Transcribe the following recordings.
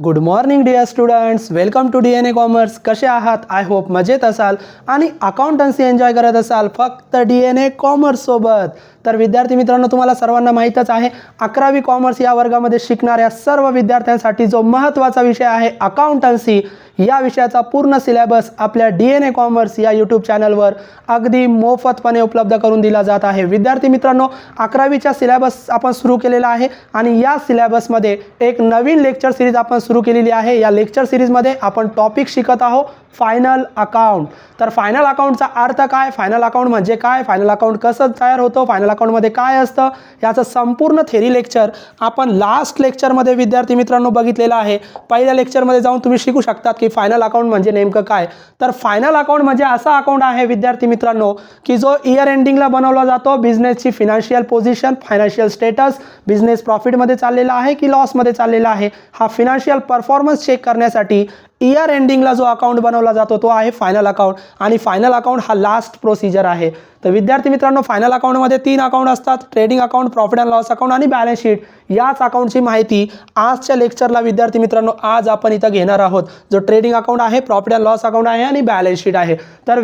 Good morning dear students, welcome to DNA commerce. कसे आहात? I hope मजेत असाल आणि अकाउंटन्सी एन्जॉय करत असाल फक्त DNA कॉमर्स सोबत. तर विद्यार्थी मित्रांनो, तुम्हाला सर्वांना माहीतच आहे 11वी कॉमर्स या वर्गामध्ये शिकणाऱ्या सर्व विद्यार्थ्यांसाठी जो महत्त्वाचा विषय आहे अकाउंटन्सी, या विषयाचा पूर्ण सिलेबस आपल्या DNA कॉमर्स या यूट्यूब चॅनलवर अगदी मोफतपणे उपलब्ध करून दिला जात आहे. विद्यार्थी मित्रांनो, 11वीचा सिलेबस आपण सुरू केलेला आहे आणि या सिलेबसमध्ये एक नवीन लेक्चर सिरीज आपण सुरू केलेली आहे. या लेक्चर सिरीजमध्ये आपण टॉपिक शिकत आहोत फायनल अकाउंट. तर फायनल अकाउंटचा अर्थ काय, फायनल अकाउंट म्हणजे काय, फायनल अकाउंट कसं तयार होतं, फायनल अकाउंटमध्ये काय असतं, याचं संपूर्ण थेरी लेक्चर आपण लास्ट लेक्चरमध्ये विद्यार्थी मित्रांनो बघितलेलं आहे. पहिल्या लेक्चरमध्ये जाऊन तुम्ही शिकू शकतात की फायनल अकाउंट म्हणजे नेमकं काय. तर फायनल अकाउंट म्हणजे असा अकाउंट आहे विद्यार्थी मित्रांनो की जो इयर एंडिंगला बनवला जातो. बिझनेसची financial position, financial status, business प्रॉफिटमध्ये चाललेला आहे की लॉसमध्ये चाललेला आहे, हा फिनान्शियल परफॉर्मन्स चेक करण्यासाठी इयर एंडिंगला जो अकाउंट बनवला जातो तो आहे फायनल अकाउंट. आणि फायनल अकाउंट हा लास्ट प्रोसिजर आहे. तर विद्यार्थी मित्रांनो, फायनल अकाउंटमध्ये 3 अकाउंट असतात: trading account, profit and loss account आणि बॅलन्स शीट. याच अकाउंटची माहिती आजच्या लेक्चरला विद्यार्थी मित्रांनो आज आपण इथं घेणार आहोत. जो ट्रेडिंग अकाउंट आहे, प्रॉफिट अँड लॉस अकाउंट आहे आणि बॅलन्स शीट आहे. तर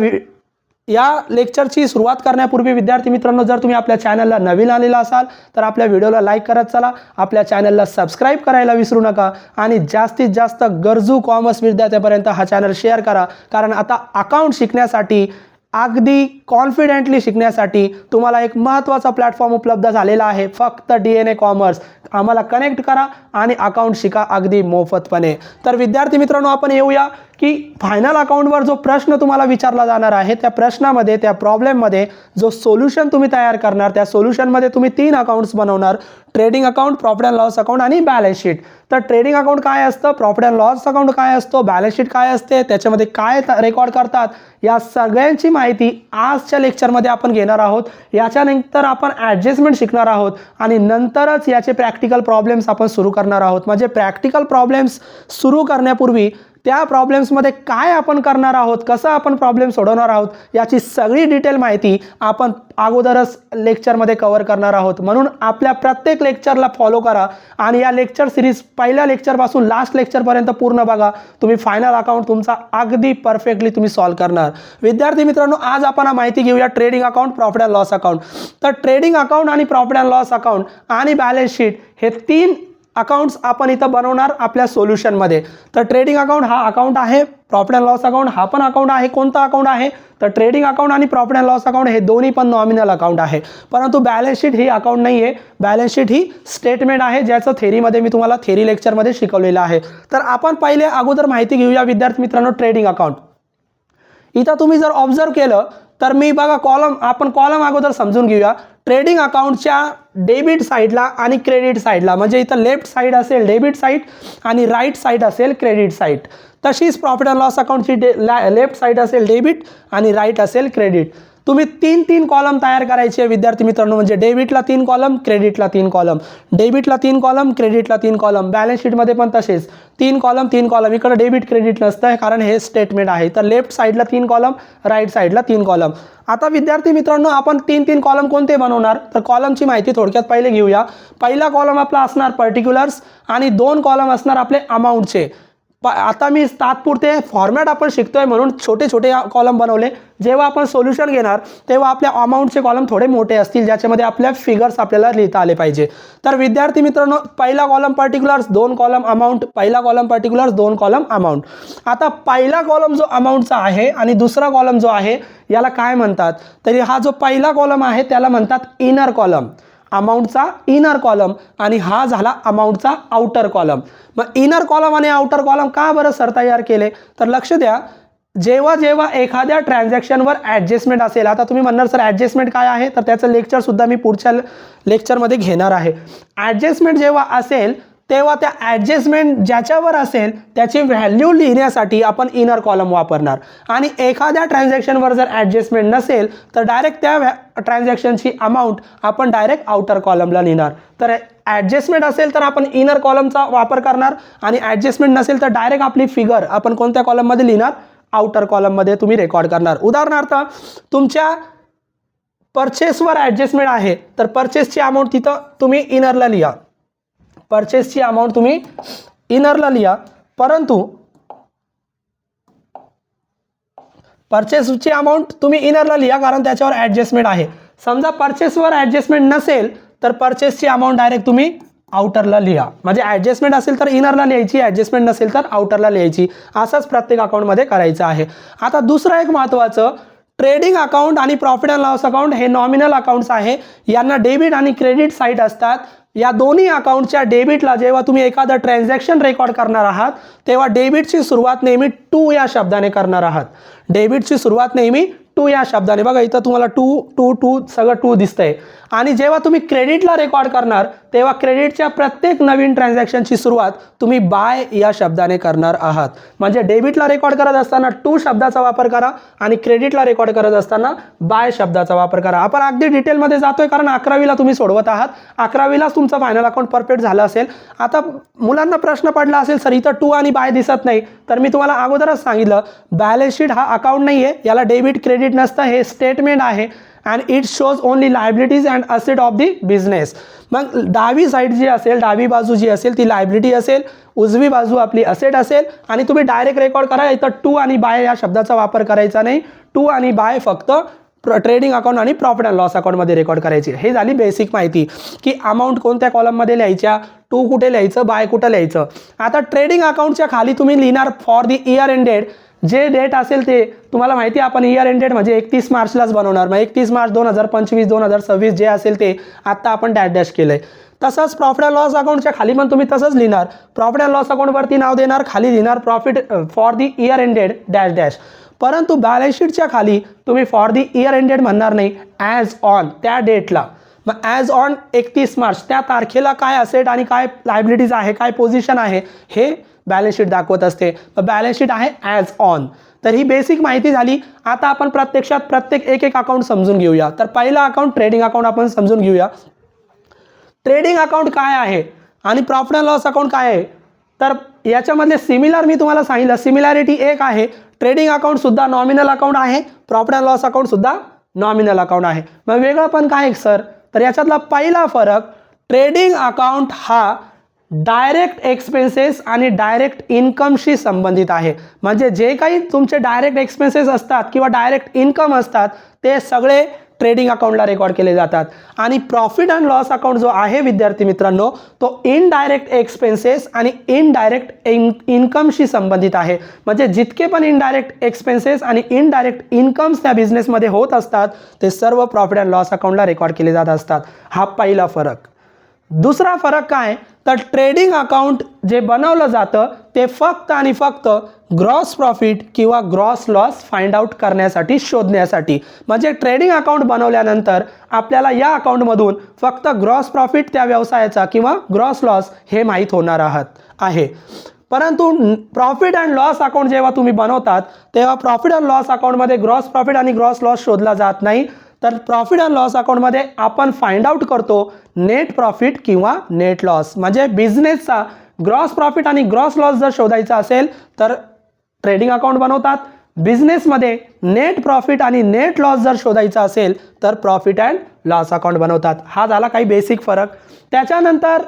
या लेक्चरची सुरुवात करण्यापूर्वी विद्यार्थी मित्रांनो, जर तुम्ही आपल्या चॅनलला नवीन आलेला असाल तर आपल्या व्हिडिओला लाईक करत चला, आपल्या चॅनलला सबस्क्राईब करायला विसरू नका आणि जास्तीत जास्त गरजू कॉमर्स विद्यार्थ्यांपर्यंत हा चॅनल शेअर करा. कारण आता अकाउंट शिकण्यासाठी, अगदी कॉन्फिडेंटली शिकण्यासाठी तुम्हाला एक महत्त्वाचा प्लॅटफॉर्म उपलब्ध झालेला आहे, फक्त DNA कॉमर्स. आम्हाला कनेक्ट करा आणि अकाउंट शिका अगदी मोफतपणे. तर विद्यार्थी मित्रांनो, आपण येऊया की फायनल अकाउंटवर जो प्रश्न तुम्हाला विचारला जाणार आहे, त्या प्रश्नामध्ये, त्या प्रॉब्लेममध्ये जो सोल्युशन तुम्ही तयार करणार, त्या सोल्युशनमध्ये तुम्ही 3 अकाउंट्स बनवणार: trading account, profit and loss account आणि बॅलन्स शीट. तर ट्रेडिंग अकाउंट काय असतं, प्रॉफिट अँड लॉस अकाउंट काय असतो, बॅलन्स शीट काय असते, त्याच्यामध्ये काय रेकॉर्ड करतात, या सगळ्यांची माहिती आजच्या लेक्चरमध्ये आपण घेणार आहोत. याच्यानंतर आपण ॲडजस्टमेंट शिकणार आहोत आणि नंतरच याचे प्रॅक्टिकल प्रॉब्लेम्स आपण सुरू करणार आहोत. म्हणजे प्रॅक्टिकल प्रॉब्लेम्स सुरू करण्यापूर्वी त्या प्रॉब्लेम्समध्ये काय आपण करणार आहोत, कसं आपण प्रॉब्लेम सोडवणार आहोत, याची सगळी डिटेल माहिती आपण अगोदरच लेक्चरमध्ये कव्हर करणार आहोत. म्हणून आपल्या प्रत्येक लेक्चरला फॉलो करा आणि या लेक्चर सिरीज पहिल्या लेक्चरपासून लास्ट लेक्चरपर्यंत पूर्ण बघा. तुम्ही फायनल अकाउंट तुमचा अगदी परफेक्टली तुम्ही सॉल्व्ह करणार. विद्यार्थी मित्रांनो, आज आपण माहिती घेऊया trading account, profit and loss account. तर ट्रेडिंग अकाउंट आणि प्रॉफिट अँड लॉस अकाउंट आणि बॅलन्स शीट हे 3 अकाउंट्स आपण इथं बनवणार आपल्या सोल्युशनमध्ये. तर ट्रेडिंग अकाउंट हा अकाउंट आहे, प्रॉफिट अँड लॉस अकाउंट हा पण अकाउंट आहे. कोणता अकाउंट आहे, तर ट्रेडिंग अकाउंट आणि प्रॉफिट अँड लॉस अकाउंट हे दोन्ही पण नॉमिनल अकाउंट आहे. परंतु बॅलन्स शीट ही अकाउंट नाही आहे. बॅलन्स शीट ही स्टेटमेंट आहे, ज्याचं थेरीमध्ये मी तुम्हाला थेरी लेक्चरमध्ये शिकवलेलं आहे. तर आपण पहिले अगोदर माहिती घेऊया विद्यार्थी मित्रांनो ट्रेडिंग अकाउंट. इथं तुम्ही जर ऑब्झर्व केलं तर मी बघा आपण कॉलम अगोदर समजून घेऊया. ट्रेडिंग अकाउंटच्या डेबिट साईडला आणि क्रेडिट साईडला, म्हणजे इथं लेफ्ट साईड असेल डेबिट साईड आणि राईट साईड असेल क्रेडिट साईड. तशीच प्रॉफिट अँड लॉस अकाउंटची लेफ्ट साईड असेल डेबिट आणि राईट असेल क्रेडिट. तुम्ही 3 कॉलम तयार करायचे विद्यार्थी मित्रांनो. म्हणजे डेबिटला 3 कॉलम, क्रेडिटला 3 कॉलम, डेबिटला 3 कॉलम, क्रेडिटला 3 कॉलम. बॅलन्स शीटमध्ये पण तसेच 3 कॉलम 3 कॉलम. इकडे डेबिट क्रेडिट नसतं कारण हे स्टेटमेंट आहे. तर लेफ्ट साईडला 3 कॉलम, राईट साईडला 3 कॉलम. आता विद्यार्थी मित्रांनो, आपण 3 कॉलम कोणते बनवणार, तर कॉलमची माहिती थोडक्यात पहिले घेऊया. पहिला कॉलम आपला असणार पर्टिक्युलर्स आणि 2 कॉलम असणार आपले अमाऊंटचे. आता मी तात्पुरते फॉर्मॅट आपण शिकतोय म्हणून छोटे छोटे कॉलम बनवले. जेव्हा आपण सोल्युशन घेणार तेव्हा आपल्या अमाऊंटचे कॉलम थोडे मोठे असतील, ज्याच्यामध्ये आपल्या फिगर्स आपल्याला लिहिता आले पाहिजे. तर विद्यार्थी मित्रांनो, पहिला कॉलम पर्टिक्युलर्स, 2 कॉलम अमाऊंट. पहिला कॉलम पर्टिक्युलर्स, 2 कॉलम अमाऊंट. आता पहिला कॉलम जो अमाऊंटचा आहे आणि दुसरा कॉलम जो आहे याला काय म्हणतात, तरी हा जो पहिला कॉलम आहे त्याला म्हणतात इनर कॉलम, अमाऊंटचा इनर कॉलम, आणि हा झाला अमाऊंटचा आउटर कॉलम. मग इनर कॉलम आणि आउटर कॉलम का बरं सर तयार केले, तर लक्ष द्या, जेव्हा जेव्हा एखाद्या ट्रान्झॅक्शनवर ॲडजस्टमेंट असेल. आता तुम्ही म्हणणार सर ॲडजस्टमेंट काय आहे, तर त्याचं लेक्चरसुद्धा मी पुढच्या लेक्चरमध्ये घेणार आहे. ॲडजस्टमेंट जेव्हा असेल तेव्हा त्या ॲडजस्टमेंट ज्याच्यावर असेल त्याची व्हॅल्यू लिहिण्यासाठी आपण इनर कॉलम वापरणार. आणि एखाद्या ट्रान्झॅक्शनवर जर ॲडजस्टमेंट नसेल तर डायरेक्ट त्या ट्रान्झॅक्शनची अमाऊंट आपण डायरेक्ट आउटर कॉलमला लिहिणार. तर ॲडजस्टमेंट असेल तर आपण इनर कॉलमचा वापर करणार आणि ॲडजस्टमेंट नसेल तर डायरेक्ट आपली फिगर आपण कोणत्या कॉलममध्ये लिहिणार, आउटर कॉलममध्ये तुम्ही रेकॉर्ड करणार. उदाहरणार्थ, तुमच्या परचेसवर ॲडजस्टमेंट आहे तर परचेसची अमाऊंट तिथं तुम्ही इनरला लिहा. परचेसची अमाऊंट तुम्ही इनरला लिहा, परंतु परचेसची अमाऊंट तुम्ही इनरला लिहा, कारण त्याच्यावर ॲडजस्टमेंट आहे. समजा परचेसवर ॲडजस्टमेंट नसेल तर परचेसची अमाऊंट डायरेक्ट तुम्ही आउटरला लिहा. म्हणजे ॲडजस्टमेंट असेल तर इनरला लिहायची, ॲडजस्टमेंट नसेल तर आउटरला लिहायची. असंच प्रत्येक अकाउंटमध्ये करायचं आहे. आता दुसरं एक महत्त्वाचं, ट्रेडिंग अकाउंट आणि प्रॉफिट अँड लॉस अकाउंट हे नॉमिनल अकाउंट्स आहे. यांना डेबिट आणि क्रेडिट साईड असतात. या दोन्ही अकाउंटच्या डेबिटला जेव्हा तुम्ही एखादं ट्रान्झॅक्शन रेकॉर्ड करणार आहात तेव्हा डेबिटची सुरुवात नेहमी टू या शब्दाने करणार आहात. डेबिटची सुरुवात नेहमी टू या शब्दाने, बघा इथं तुम्हाला टू टू टू सगळं टू दिसतंय. आणि जेव्हा तुम्ही क्रेडिटला रेकॉर्ड करणार तेव्हा क्रेडिटच्या प्रत्येक नवीन ट्रान्झॅक्शनची सुरुवात तुम्ही बाय या शब्दाने करणार आहात. म्हणजे डेबिटला रेकॉर्ड करत असताना टू शब्दाचा वापर करा आणि क्रेडिटला रेकॉर्ड करत असताना बाय शब्दाचा वापर करा. आपण अगदी डिटेलमध्ये जातोय कारण 11वीला तुम्ही सोडवत आहात. 11वीलाच तुमचं फायनल अकाउंट परफेक्ट झालं असेल. आता मुलांना प्रश्न पडला असेल सर इथं टू आणि बाय दिसत नाही, तर मी तुम्हाला अगोदरच सांगितलं बॅलन्स शीट हा अकाउंट नाही आहे, याला डेबिट क्रेडिट नसतं, हे स्टेटमेंट आहे. And it shows only liabilities and asset of the business. मग डावी साईड जी असेल, डावी बाजू जी असेल ती लायबिलिटी असेल, उजवी बाजू आपली असेट असेल. आणि तुम्ही डायरेक्ट रेकॉर्ड करा, इथं टू आणि बाय या शब्दाचा वापर करायचा नाही. टू आणि बाय फक्त ट्रेडिंग अकाउंट आणि प्रॉफिट अँड लॉस अकाउंटमध्ये रेकॉर्ड करायची. हे झाली बेसिक माहिती की अमाऊंट कोणत्या कॉलममध्ये लिहायच्या, टू कुठे लिहायचं, बाय कुठं लिहायचं. आता ट्रेडिंग अकाउंटच्या खाली तुम्ही लिहिणार फॉर दी इयर एंडेड. जे डेट असेल ते तुम्हाला माहिती आहे, आपण इयर एंडेड म्हणजे 31 मार्चलाच बनवणार. मग 31 मार्च 2025 2026 जे असेल ते आत्ता आपण डॅश डॅश केलं आहे. तसंच प्रॉफिट अँड लॉस अकाउंटच्या खाली पण तुम्ही तसंच लिहिणार. प्रॉफिट अँड लॉस अकाउंटवरती नाव देणार, खाली लिहिणार profit for the year ended dash dash. परंतु बॅलन्स शीटच्या खाली तुम्ही फॉर दी इयर एंडेड म्हणणार नाही, ॲज ऑन त्या डेटला. मग ॲज ऑन 31 मार्च त्या तारखेला काय असेट आणि काय लायबिलिटीज आहे, काय पोझिशन आहे हे बॅलन्स शीट दाखवत असते. बॅलन्स शीट आहे ॲज ऑन. तर ही बेसिक माहिती झाली. आता आपण प्रत्यक्षात प्रत्येक एक अकाउंट समजून घेऊया. तर पहिला अकाउंट ट्रेडिंग अकाउंट आपण समजून घेऊया. ट्रेडिंग अकाउंट काय आहे आणि प्रॉफिट अँड लॉस अकाउंट काय आहे. तर याच्यामधले सिमिलर मी तुम्हाला सांगितलं, सिमिलॅरिटी एक आहे. ट्रेडिंग अकाउंट सुद्धा नॉमिनल अकाउंट आहे, प्रॉफिट अँड लॉस अकाउंट सुद्धा नॉमिनल अकाउंट आहे. मग वेगळं पण काय सर, तर याच्यातला पहिला फरक, ट्रेडिंग अकाउंट हा डायरेक्ट एक्सपेन्सेस आणि डायरेक्ट इन्कमशी संबंधित आहे. म्हणजे जे काही तुमचे डायरेक्ट एक्सपेन्सेस असतात किंवा डायरेक्ट इन्कम असतात ते सगळे ट्रेडिंग अकाउंटला रेकॉर्ड केले जातात. आणि प्रॉफिट अँड लॉस अकाउंट जो आहे विद्यार्थी मित्रांनो, तो इनडायरेक्ट एक्सपेन्सेस आणि इनडायरेक्ट इन्कमशी संबंधित आहे. म्हणजे जितके पण इनडायरेक्ट एक्सपेन्सेस आणि इनडायरेक्ट इन्कम्स त्या बिझनेसमध्ये होत असतात ते सर्व प्रॉफिट अँड लॉस अकाउंटला रेकॉर्ड केले जात असतात. हा पहिला फरक. दुसरा फरक काय, तर ट्रेडिंग अकाउंट जे बनवलं जातं ते फक्त आणि फक्त ग्रॉस प्रॉफिट किंवा ग्रॉस लॉस फाइंड आउट करण्यासाठी, शोधण्यासाठी. म्हणजे ट्रेडिंग अकाउंट बनवल्यानंतर आपल्याला या अकाउंटमधून फक्त ग्रॉस प्रॉफिट त्या व्यवसायाचा किंवा ग्रॉस लॉस हे माहीत होणार आहे. परंतु प्रॉफिट अँड लॉस अकाउंट जेव्हा तुम्ही बनवतात तेव्हा प्रॉफिट अँड लॉस अकाउंटमध्ये ग्रॉस प्रॉफिट आणि ग्रॉस लॉस शोधला जात नाही. तर प्रॉफिट अँड लॉस अकाउंटमध्ये आपण फाइंड आउट करतो नेट प्रॉफिट किंवा नेट लॉस. म्हणजे बिझनेसचा ग्रॉस प्रॉफिट आणि ग्रॉस लॉस जर शोधायचा असेल तर ट्रेडिंग अकाउंट बनवतात. बिझनेसमध्ये नेट प्रॉफिट आणि नेट लॉस जर शोधायचा असेल तर प्रॉफिट अँड लॉस अकाउंट बनवतात. हा झाला काही बेसिक फरक. त्याच्यानंतर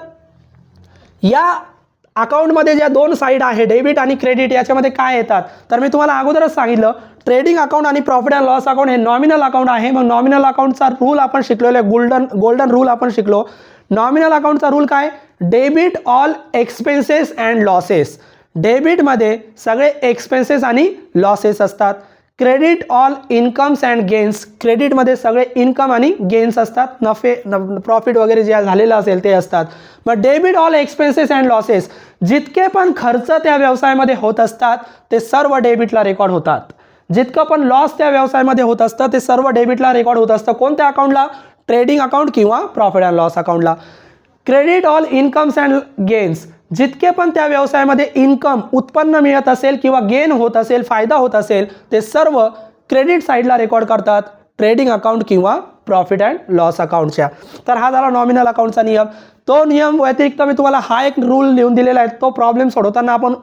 या अकाउंटमध्ये ज्या दोन साईड आहे, डेबिट आणि क्रेडिट, याच्यामध्ये काय येतात, तर मी तुम्हाला अगोदरच सांगितलं ट्रेडिंग अकाउंट आणि प्रॉफिट अँड लॉस अकाउंट हे नॉमिनल अकाउंट आहे. मग नॉमिनल अकाउंटचा रूल आपण शिकलेलो आहे, गोल्डन रूल आपण शिकलो. नॉमिनल अकाउंटचा रूल काय, debit all expenses and losses. डेबिटमध्ये सगळे एक्सपेन्सेस आणि लॉसेस असतात. Credit all incomes and gains. क्रेडिटमध्ये सगळे इन्कम आणि गेन्स असतात, नफे प्रॉफिट वगैरे जे झालेलं असेल ते असतात. मग debit all expenses and losses, जितके पण खर्च त्या व्यवसायामध्ये होत असतात ते सर्व डेबिटला रेकॉर्ड होतात. जितकं पण लॉस त्या व्यवसायामध्ये होत असतं ते सर्व डेबिटला रेकॉर्ड होत असतं. कोणत्या अकाउंटला, ट्रेडिंग अकाउंट किंवा प्रॉफिट अँड लॉस अकाउंटला. Credit all incomes and gains, जितके पण त्या व्यवसायामध्ये इन्कम उत्पन्न मिळत असेल किंवा गेन होत असेल, फायदा होत असेल ते सर्व क्रेडिट साईडला रेकॉर्ड करतात ट्रेडिंग अकाउंट किंवा प्रॉफिट अँड लॉस अकाउंटच्या. तर हा झाला नॉमिनल अकाउंटचा नियम. तो नियम व्यतिरिक्त मी तुम्हाला हा एक रूल लिहून दिलेला आहे, तो प्रॉब्लेम सोडवताना आपण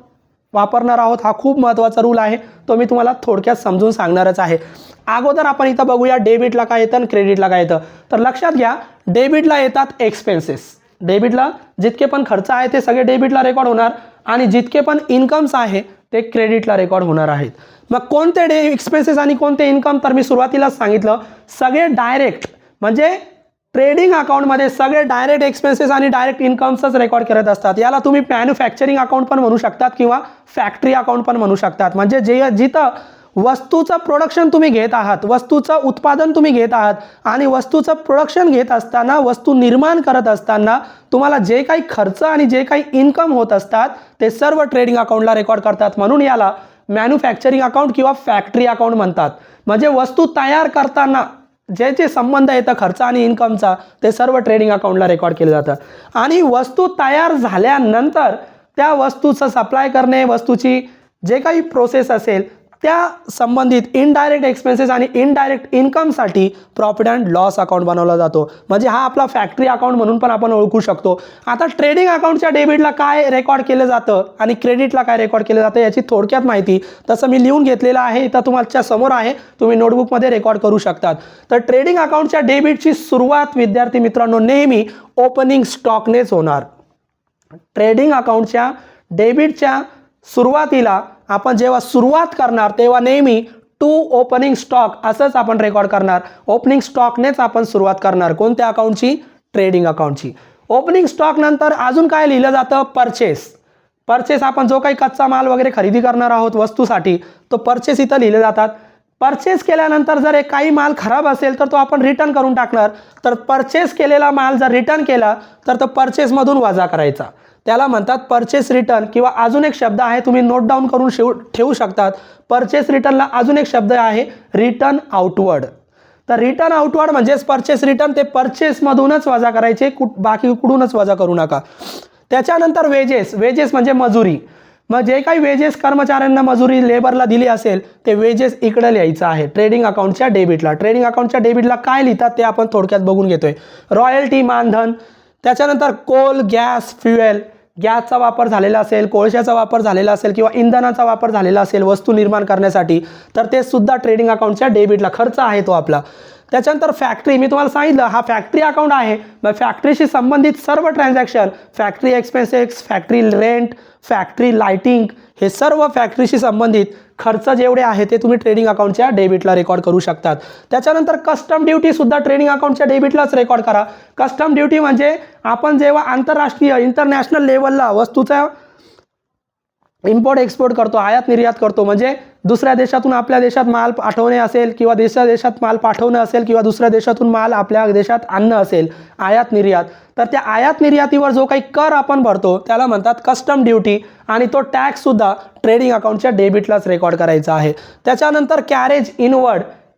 वापरणार आहोत. हा खूप महत्त्वाचा रूल आहे, तो मी तुम्हाला थोडक्यात समजून सांगणारच आहे. अगोदर आपण इथं बघूया डेबिटला काय येतं आणि क्रेडिटला काय येतं. तर लक्षात घ्या, डेबिटला येतात एक्सपेन्सेस. डेबिटला जितके पण खर्च आहे ते सगळे डेबिटला रेकॉर्ड होणार. आणि जितके पण इन्कम्स आहे ते क्रेडिटला रेकॉर्ड होणार आहेत. मग कोणते एक्सपेन्सेस आणि कोणते इन्कम, तर मी सुरुवातीलाच सांगितलं सगळे डायरेक्ट म्हणजे ट्रेडिंग अकाउंटमध्ये सगळे डायरेक्ट एक्सपेन्सेस आणि डायरेक्ट इन्कम्सच रेकॉर्ड करत असतात. याला तुम्ही मॅन्युफॅक्चरिंग अकाउंट पण म्हणू शकतात किंवा फॅक्टरी अकाउंट पण म्हणू शकतात. म्हणजे जिथं वस्तूचं प्रोडक्शन तुम्ही घेत आहात, वस्तूचं उत्पादन तुम्ही घेत आहात आणि वस्तूचं प्रोडक्शन घेत असताना, वस्तू निर्माण करत असताना तुम्हाला जे काही खर्च आणि जे काही इन्कम होत असतात ते सर्व ट्रेडिंग अकाउंटला रेकॉर्ड करतात. म्हणून याला मॅन्युफॅक्चरिंग अकाउंट किंवा फॅक्टरी अकाउंट म्हणतात. म्हणजे वस्तू तयार करताना जे जे संबंध येतं खर्च आणि इन्कमचा ते सर्व ट्रेडिंग अकाउंटला रेकॉर्ड केलं जातं. आणि वस्तू तयार झाल्यानंतर त्या वस्तूचं सप्लाय करणे, वस्तूची जे काही प्रोसेस असेल त्या संबंधित इनडायरेक्ट एक्सपेन्सेस आणि इनडायरेक्ट इन्कमसाठी प्रॉफिट अँड लॉस अकाउंट बनवला जातो. म्हणजे हा आपला फॅक्टरी अकाउंट म्हणून पण आपण ओळखू शकतो. आता ट्रेडिंग अकाउंटच्या डेबिटला काय रेकॉर्ड केलं जातं आणि क्रेडिटला काय रेकॉर्ड केलं जातं याची थोडक्यात माहिती तसं मी लिहून घेतलेलं आहे, इथं तुमच्या समोर आहे, तुम्ही नोटबुकमध्ये रेकॉर्ड करू शकतात. तर ट्रेडिंग अकाउंटच्या डेबिटची सुरुवात विद्यार्थी मित्रांनो नेहमी ओपनिंग स्टॉकनेच होणार. ट्रेडिंग अकाउंटच्या डेबिटच्या सुरुवातीला आपण जेव्हा सुरुवात करणार तेव्हा नेहमी टू ओपनिंग स्टॉक असंच आपण रेकॉर्ड करणार. ओपनिंग स्टॉकनेच आपण सुरुवात करणार. कोणत्या अकाउंटची? ट्रेडिंग अकाउंटची. ओपनिंग स्टॉक नंतर अजून काय लिहिलं जातं? परचेस आपण जो काही कच्चा माल वगैरे खरेदी करणार आहोत वस्तूसाठी तो परचेस इथं लिहिले जातात. परचेस केल्यानंतर जर काही माल खराब असेल तर तो आपण रिटर्न करून टाकणार. तर परचेस केलेला माल जर रिटर्न केला तर तो परचेसमधून वजा करायचा, त्याला म्हणतात परचेस रिटर्न. किंवा अजून एक शब्द आहे, तुम्ही नोट डाऊन करून ठेवू शकतात. परचेस रिटर्नला अजून एक शब्द आहे रिटर्न आउटवर्ड. तर रिटर्न आउटवर्ड म्हणजेच परचेस रिटर्न, ते परचेसमधूनच वजा करायचे, बाकी कुठूनच वजा करू नका. त्याच्यानंतर वेजेस म्हणजे मजुरी. मग जे काही वेजेस कर्मचाऱ्यांना मजुरी लेबरला दिली असेल ते वेजेस इकडे लिहायचं आहे ट्रेडिंग अकाउंटच्या डेबिटला. ट्रेडिंग अकाउंटच्या डेबिटला काय लिहितात ते आपण थोडक्यात बघून घेतोय. रॉयल्टी मानधन, त्याच्यानंतर कोल, गॅस, फ्युएल, गॅसचा वापर झालेला असेल, कोळशाचा वापर झालेला असेल किंवा इंधनाचा वापर झालेला असेल वस्तू निर्माण करण्यासाठी तर ते सुद्धा ट्रेडिंग अकाउंटच्या डेबिटला खर्च आहे तो आपला. त्याच्यानंतर फॅक्टरी, मी तुम्हाला सांगितलं हा फॅक्टरी अकाउंट आहे. मग फॅक्टरीशी संबंधित सर्व transaction, factory expenses, factory rent, factory lighting, हे सर्व फॅक्टरीशी संबंधित खर्च जेवढे आहे ते तुम्ही ट्रेडिंग अकाउंटच्या डेबिटला रेकॉर्ड करू शकतात. त्याच्यानंतर कस्टम ड्युटी सुद्धा ट्रेडिंग अकाउंटच्या डेबिटलाच रेकॉर्ड करा. कस्टम ड्युटी म्हणजे आपण जेव्हा आंतरराष्ट्रीय इंटरनॅशनल लेवलला वस्तूचा इम्पोर्ट एक्सपोर्ट करतो, आयात निर्यात करतो, म्हणजे दुसऱ्या देशातून आपल्या देशात माल पाठवणे असेल किंवा देशात माल पाठवणं असेल किंवा दुसऱ्या देशातून माल आपल्या देशात आणणं असेल, आयात निर्यात, तर त्या आयात निर्यातीवर जो काही कर आपण भरतो त्याला म्हणतात कस्टम ड्युटी. आणि तो टॅक्स सुद्धा ट्रेडिंग अकाउंटच्या डेबिटलाच रेकॉर्ड करायचा आहे. त्याच्यानंतर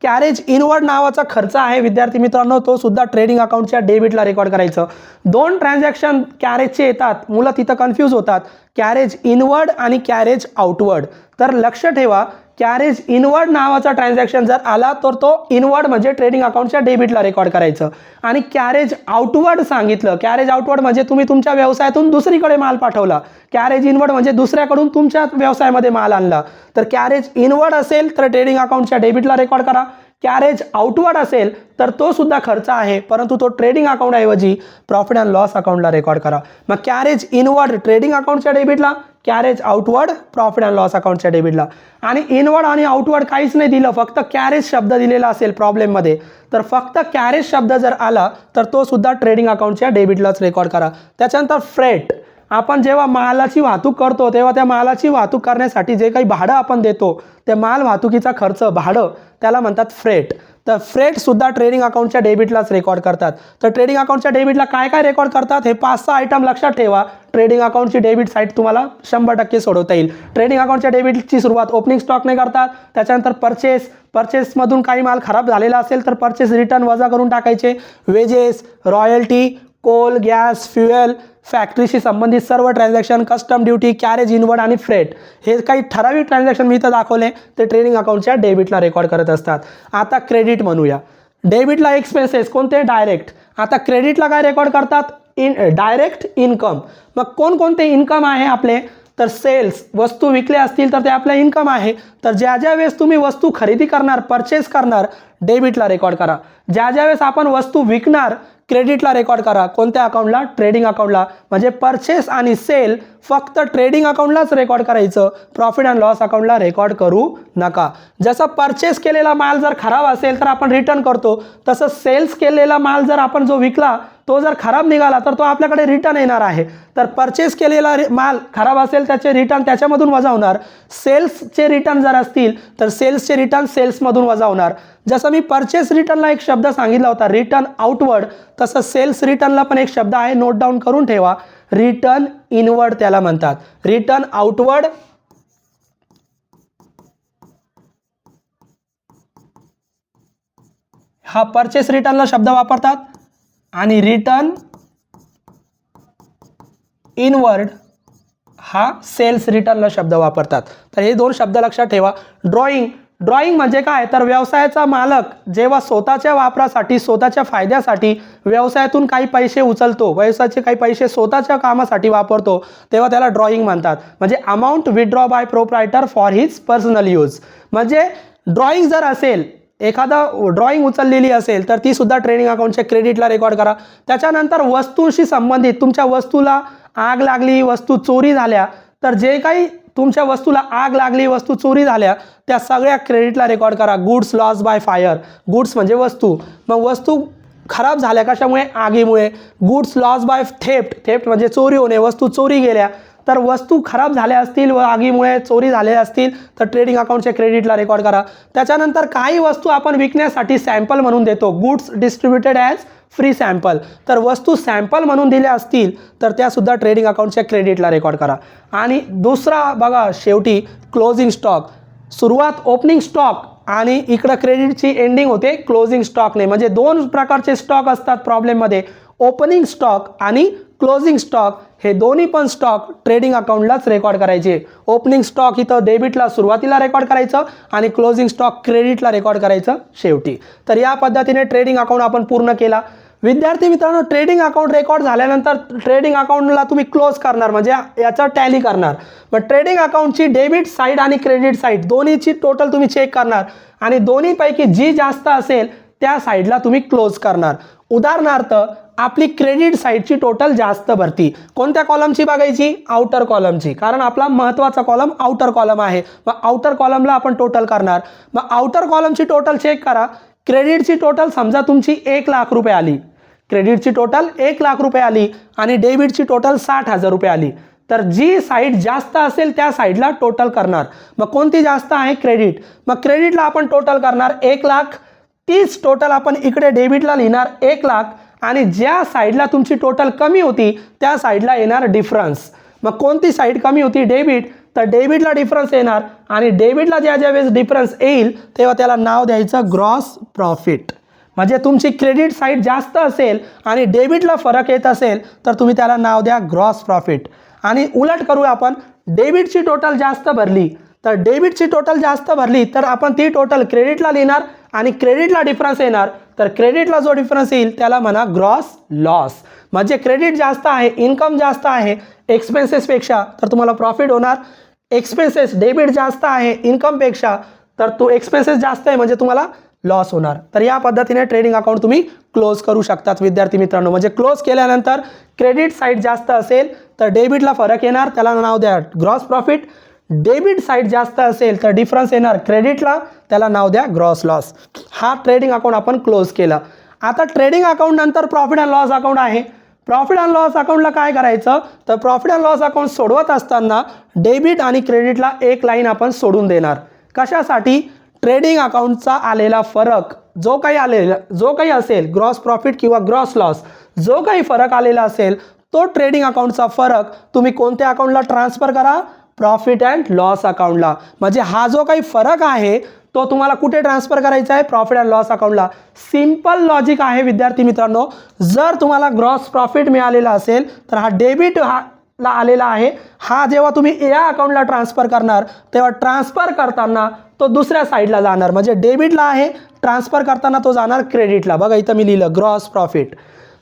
कॅरेज इनवर्ड नावाचा खर्च आहे विद्यार्थी मित्रांनो, तो सुद्धा ट्रेडिंग अकाउंटच्या डेबिटला रेकॉर्ड करायचं. दोन ट्रान्झॅक्शन कॅरेजचे येतात, मुलं तिथं कन्फ्यूज होतात, कॅरेज इनवर्ड आणि कॅरेज आउटवर्ड. तर लक्ष ठेवा, कॅरेज इनवर्ड नावाचा ट्रान्झॅक्शन जर आला तर तो इनवर्ड म्हणजे ट्रेडिंग अकाउंटच्या डेबिटला रेकॉर्ड करायचं. आणि कॅरेज आउटवर्ड सांगितलं, कॅरेज आउटवर्ड म्हणजे तुम्ही तुमच्या व्यवसायातून दुसरीकडे माल पाठवला. कॅरेज इनवर्ड म्हणजे दुसऱ्याकडून तुमच्या व्यवसायामध्ये माल आणला. तर कॅरेज इनवर्ड असेल तर ट्रेडिंग अकाउंटच्या डेबिटला रेकॉर्ड करा. कॅरेज आउटवर्ड असेल तर तो सुद्धा खर्च आहे, परंतु तो ट्रेडिंग अकाउंटऐवजी प्रॉफिट अँड लॉस अकाउंटला रेकॉर्ड करा. मग कॅरेज इनवर्ड ट्रेडिंग अकाउंटच्या डेबिटला, carriage outward profit and loss अकाउंटच्या डेबिटला. आणि इनवर्ड आणि आउटवर्ड काहीच नाही दिलं, फक्त कॅरेज शब्द दिलेला असेल प्रॉब्लेममध्ये, तर फक्त कॅरेज शब्द जर आला तर तो सुद्धा ट्रेडिंग अकाउंटच्या डेबिटलाच रेकॉर्ड करा. त्याच्यानंतर फ्रेट, आपण जेव्हा मालाची वाहतूक करतो तेव्हा त्या मालाची वाहतूक करण्यासाठी जे काही भाडं आपण देतो ते माल वाहतुकीचा खर्च, भाडं, त्याला म्हणतात फ्रेट. तर फ्रेट सुद्धा ट्रेडिंग अकाउंटच्या डेबिटलाच रेकॉर्ड करतात. तर ट्रेडिंग अकाउंटच्या डेबिटला काय काय रेकॉर्ड करतात हे 5-6 आयटम लक्षात ठेवा. ट्रेडिंग अकाउंटची डेबिट साईट तुम्हाला 100% सोडवता येईल. ट्रेडिंग अकाउंटच्या डेबिटची सुरुवात ओपनिंग स्टॉकने करतात. त्याच्यानंतर परचेसमधून काही माल खराब झालेला असेल तर परचेस रिटर्न वजा करून टाकायचे. Wages, royalty, coal, gas, fuel, फॅक्टरीशी संबंधित सर्व transaction, custom duty, carriage inward आणि फ्रेट, हे काही ठराविक ट्रान्झॅक्शन मी इथं दाखवले ते ट्रेडिंग अकाउंटच्या डेबिटला रेकॉर्ड करत असतात. आता क्रेडिट म्हणूया. डेबिटला एक्सपेन्सेस कोणते? डायरेक्ट. आता क्रेडिटला काय रेकॉर्ड करतात? Direct income. मग कोणकोणते इन्कम आहे आपले? तर सेल्स वस्तू विकल्या असतील तर ते आपलं इन्कम आहे. तर ज्या ज्या वेळेस तुम्ही वस्तू खरेदी करणार परचेस करणार डेबिटला रेकॉर्ड करा. ज्या ज्या वेळेस आपण वस्तू विकणार क्रेडिटला रेकॉर्ड करा. कोणत्या अकाउंटला? ट्रेडिंग अकाउंटला. म्हणजे परचेस आणि सेल फक्त ट्रेडिंग अकाउंटलाच रेकॉर्ड करायचं, प्रॉफिट अँड लॉस अकाउंटला रेकॉर्ड करू नका. जसं परचेस केलेला माल जर खराब असेल तर आपण रिटर्न करतो, तसं सेल्स केलेला माल जर आपण जो विकला तो जर खराब निघाला तर तो आपल्याकडे रिटर्न येणार आहे. तर परचेस केलेला माल खराब असेल त्याचे रिटर्न त्याच्यामधून वजा होणार. सेल्सचे रिटर्न जर असतील तर सेल्सचे रिटर्न सेल्समधून वजा होणार. जसं मी परचेस रिटर्नला एक शब्द सांगितला होता रिटर्न आउटवर्ड, तसं सेल्स रिटर्नला पण एक शब्द आहे, नोट डाऊन करून ठेवा. रिटर्न इनवर्ड त्याला म्हणतात. रिटर्न आउटवर्ड हा परचेस रिटर्नला शब्द वापरतात आणि रिटर्न इनवर्ड हा सेल्स रिटर्नला शब्द वापरतात. तर हे दोन शब्द लक्षात ठेवा. ड्रॉइंग म्हणजे काय? तर व्यवसायाचा मालक जेव्हा स्वतःच्या वापरासाठी स्वतःच्या फायद्यासाठी व्यवसायातून काही पैसे उचलतो, व्यवसायाचे काही पैसे स्वतःच्या कामासाठी वापरतो, तेव्हा त्याला ड्रॉइंग म्हणतात. म्हणजे amount withdraw by proprietor for his personal use. म्हणजे ड्रॉइंग जर असेल, एखादा ड्रॉइंग उचललेली असेल तर ती सुद्धा ट्रेडिंग अकाउंटच्या क्रेडिटला रेकॉर्ड करा. त्याच्यानंतर वस्तूंशी संबंधित तुमच्या वस्तूला आग लागली, वस्तू चोरी झाल्या, तर जे काही तुमच्या वस्तूला आग लागली, वस्तू चोरी झाल्या, त्या सगळ्या क्रेडिटला रेकॉर्ड करा. Goods loss by fire, goods म्हणजे वस्तू, मग वस्तू खराब झाल्या कशामुळे? आगीमुळे. गुड्स लॉस बाय थेफ्ट म्हणजे चोरी होणे, वस्तू चोरी गेल्या, तर वस्तू खराब झाल्या असतील व आगीमुळे चोरी झालेल्या असतील तर ट्रेडिंग अकाउंटच्या क्रेडिटला रेकॉर्ड करा. त्याच्यानंतर काही वस्तू आपण विकण्यासाठी सॅम्पल म्हणून देतो, goods distributed as free sample, तर वस्तू सॅम्पल म्हणून दिल्या असतील तर त्यासुद्धा ट्रेडिंग अकाउंटच्या क्रेडिटला रेकॉर्ड करा. आणि दुसरा बघा शेवटी क्लोजिंग स्टॉक. सुरुवात ओपनिंग स्टॉक आणि इकडं क्रेडिटची एंडिंग होते क्लोजिंग स्टॉकने. म्हणजे दोन प्रकारचे स्टॉक असतात प्रॉब्लेममध्ये, ओपनिंग स्टॉक आणि क्लोजिंग स्टॉक. हे दोन्ही पण स्टॉक ट्रेडिंग अकाउंटलाच रेकॉर्ड करायचे. ओपनिंग स्टॉक इथं डेबिटला सुरुवातीला रेकॉर्ड करायचं आणि क्लोजिंग स्टॉक क्रेडिटला रेकॉर्ड करायचं शेवटी. तर या पद्धतीने ट्रेडिंग अकाउंट आपण पूर्ण केला. विद्यार्थी मित्रांनो, ट्रेडिंग अकाउंट रेकॉर्ड झाल्यानंतर ट्रेडिंग अकाउंटला तुम्ही क्लोज करणार, म्हणजे याचा टॅली करणार. मग ट्रेडिंग अकाउंटची डेबिट साईड आणि क्रेडिट साईड दोन्हीची टोटल तुम्ही चेक करणार आणि दोन्हीपैकी जी जास्त असेल त्या साईडला तुम्ही क्लोज करणार. उदाहरणार्थ आपली क्रेडिट साईडची टोटल जास्त भरती कोणत्या कॉलमची बघायची? आउटर कॉलमची, कारण आपला महत्त्वाचा कॉलम आउटर कॉलम आहे. मग आउटर कॉलमला आपण टोटल करणार. मग आउटर कॉलमची टोटल चेक करा. क्रेडिटची टोटल समजा तुमची 1 लाख रुपये आली, क्रेडिटची टोटल 1 लाख रुपये आली आणि डेबिटची टोटल 60,000 रुपये आली, तर जी साईड जास्त असेल त्या साईडला टोटल करणार. मग कोणती जास्त आहे? क्रेडिट. मग क्रेडिटला आपण टोटल करणार 1 लाख, तीच टोटल आपण इकडे डेबिटला लिहिणार 1 लाख आणि ज्या साईडला तुमची टोटल कमी होती त्या साईडला येणार डिफरन्स. मग कोणती साईड कमी होती? डेबिट, तर डेबिटला डिफरन्स येणार आणि डेबिटला ज्या ज्या वेळेस डिफरन्स येईल तेव्हा त्याला नाव द्यायचं ग्रॉस प्रॉफिट. म्हणजे तुमची क्रेडिट साईड जास्त असेल आणि डेबिटला फरक येत असेल तर तुम्ही त्याला नाव द्या ग्रॉस प्रॉफिट. आणि उलट करूया आपण, डेबिटची टोटल जास्त भरली तर डेबिटची टोटल जास्त भरली तर आपण ती टोटल क्रेडिटला लिहिणार आणि क्रेडिटला डिफरन्स येणार, तर क्रेडिटला जो डिफरन्स येईल त्याला म्हणा ग्रॉस लॉस. म्हणजे क्रेडिट जास्त आहे, इन्कम जास्त आहे एक्सपेन्सेसपेक्षा, तर तुम्हाला प्रॉफिट होणार. एक्सपेन्सेस डेबिट जास्त आहे इन्कमपेक्षा, तर तो एक्सपेन्सेस जास्त आहे म्हणजे तुम्हाला लॉस होणार. तर या पद्धतीने ट्रेडिंग अकाउंट तुम्ही क्लोज करू शकतात विद्यार्थी मित्रांनो. म्हणजे क्लोज केल्यानंतर क्रेडिट साईड जास्त असेल तर डेबिटला फरक येणार, त्याला नाव द्या ग्रॉस प्रॉफिट. डेबिट साईड जास्त असेल तर डिफरन्स येणार क्रेडिटला, त्याला नाव द्या ग्रॉस लॉस. हा ट्रेडिंग अकाउंट आपण क्लोज केला. आता ट्रेडिंग अकाउंट नंतर प्रॉफिट अँड लॉस अकाउंट आहे. प्रॉफिट अँड लॉस अकाउंटला काय करायचं? तर प्रॉफिट अँड लॉस अकाउंट सोडवत असताना डेबिट आणि क्रेडिटला एक लाईन आपण सोडून देणार. कशासाठी? ट्रेडिंग अकाउंटचा आलेला फरक जो काही असेल ग्रॉस प्रॉफिट किंवा ग्रॉस लॉस, जो काही फरक आलेला असेल तो ट्रेडिंग अकाउंटचा फरक तुम्ही कोणत्या अकाउंटला ट्रान्सफर करा? प्रॉफिट अँड लॉस अकाउंटला. म्हणजे हा जो काही फरक आहे तो तुम्हाला कुठे ट्रान्सफर करायचा आहे? प्रॉफिट अँड लॉस अकाउंटला. सिंपल लॉजिक आहे विद्यार्थी मित्रांनो. जर तुम्हाला ग्रॉस प्रॉफिट मिळालेला असेल तर हा डेबिट ला आलेला आहे, हा जेव्हा तुम्ही या अकाउंटला ट्रान्सफर करणार तेव्हा ट्रान्सफर करताना तो दुसऱ्या साईडला जाणार. म्हणजे डेबिटला आहे, ट्रान्सफर करताना तो जाणार क्रेडिटला. बघा इथं मी लिहिलं ग्रॉस प्रॉफिट.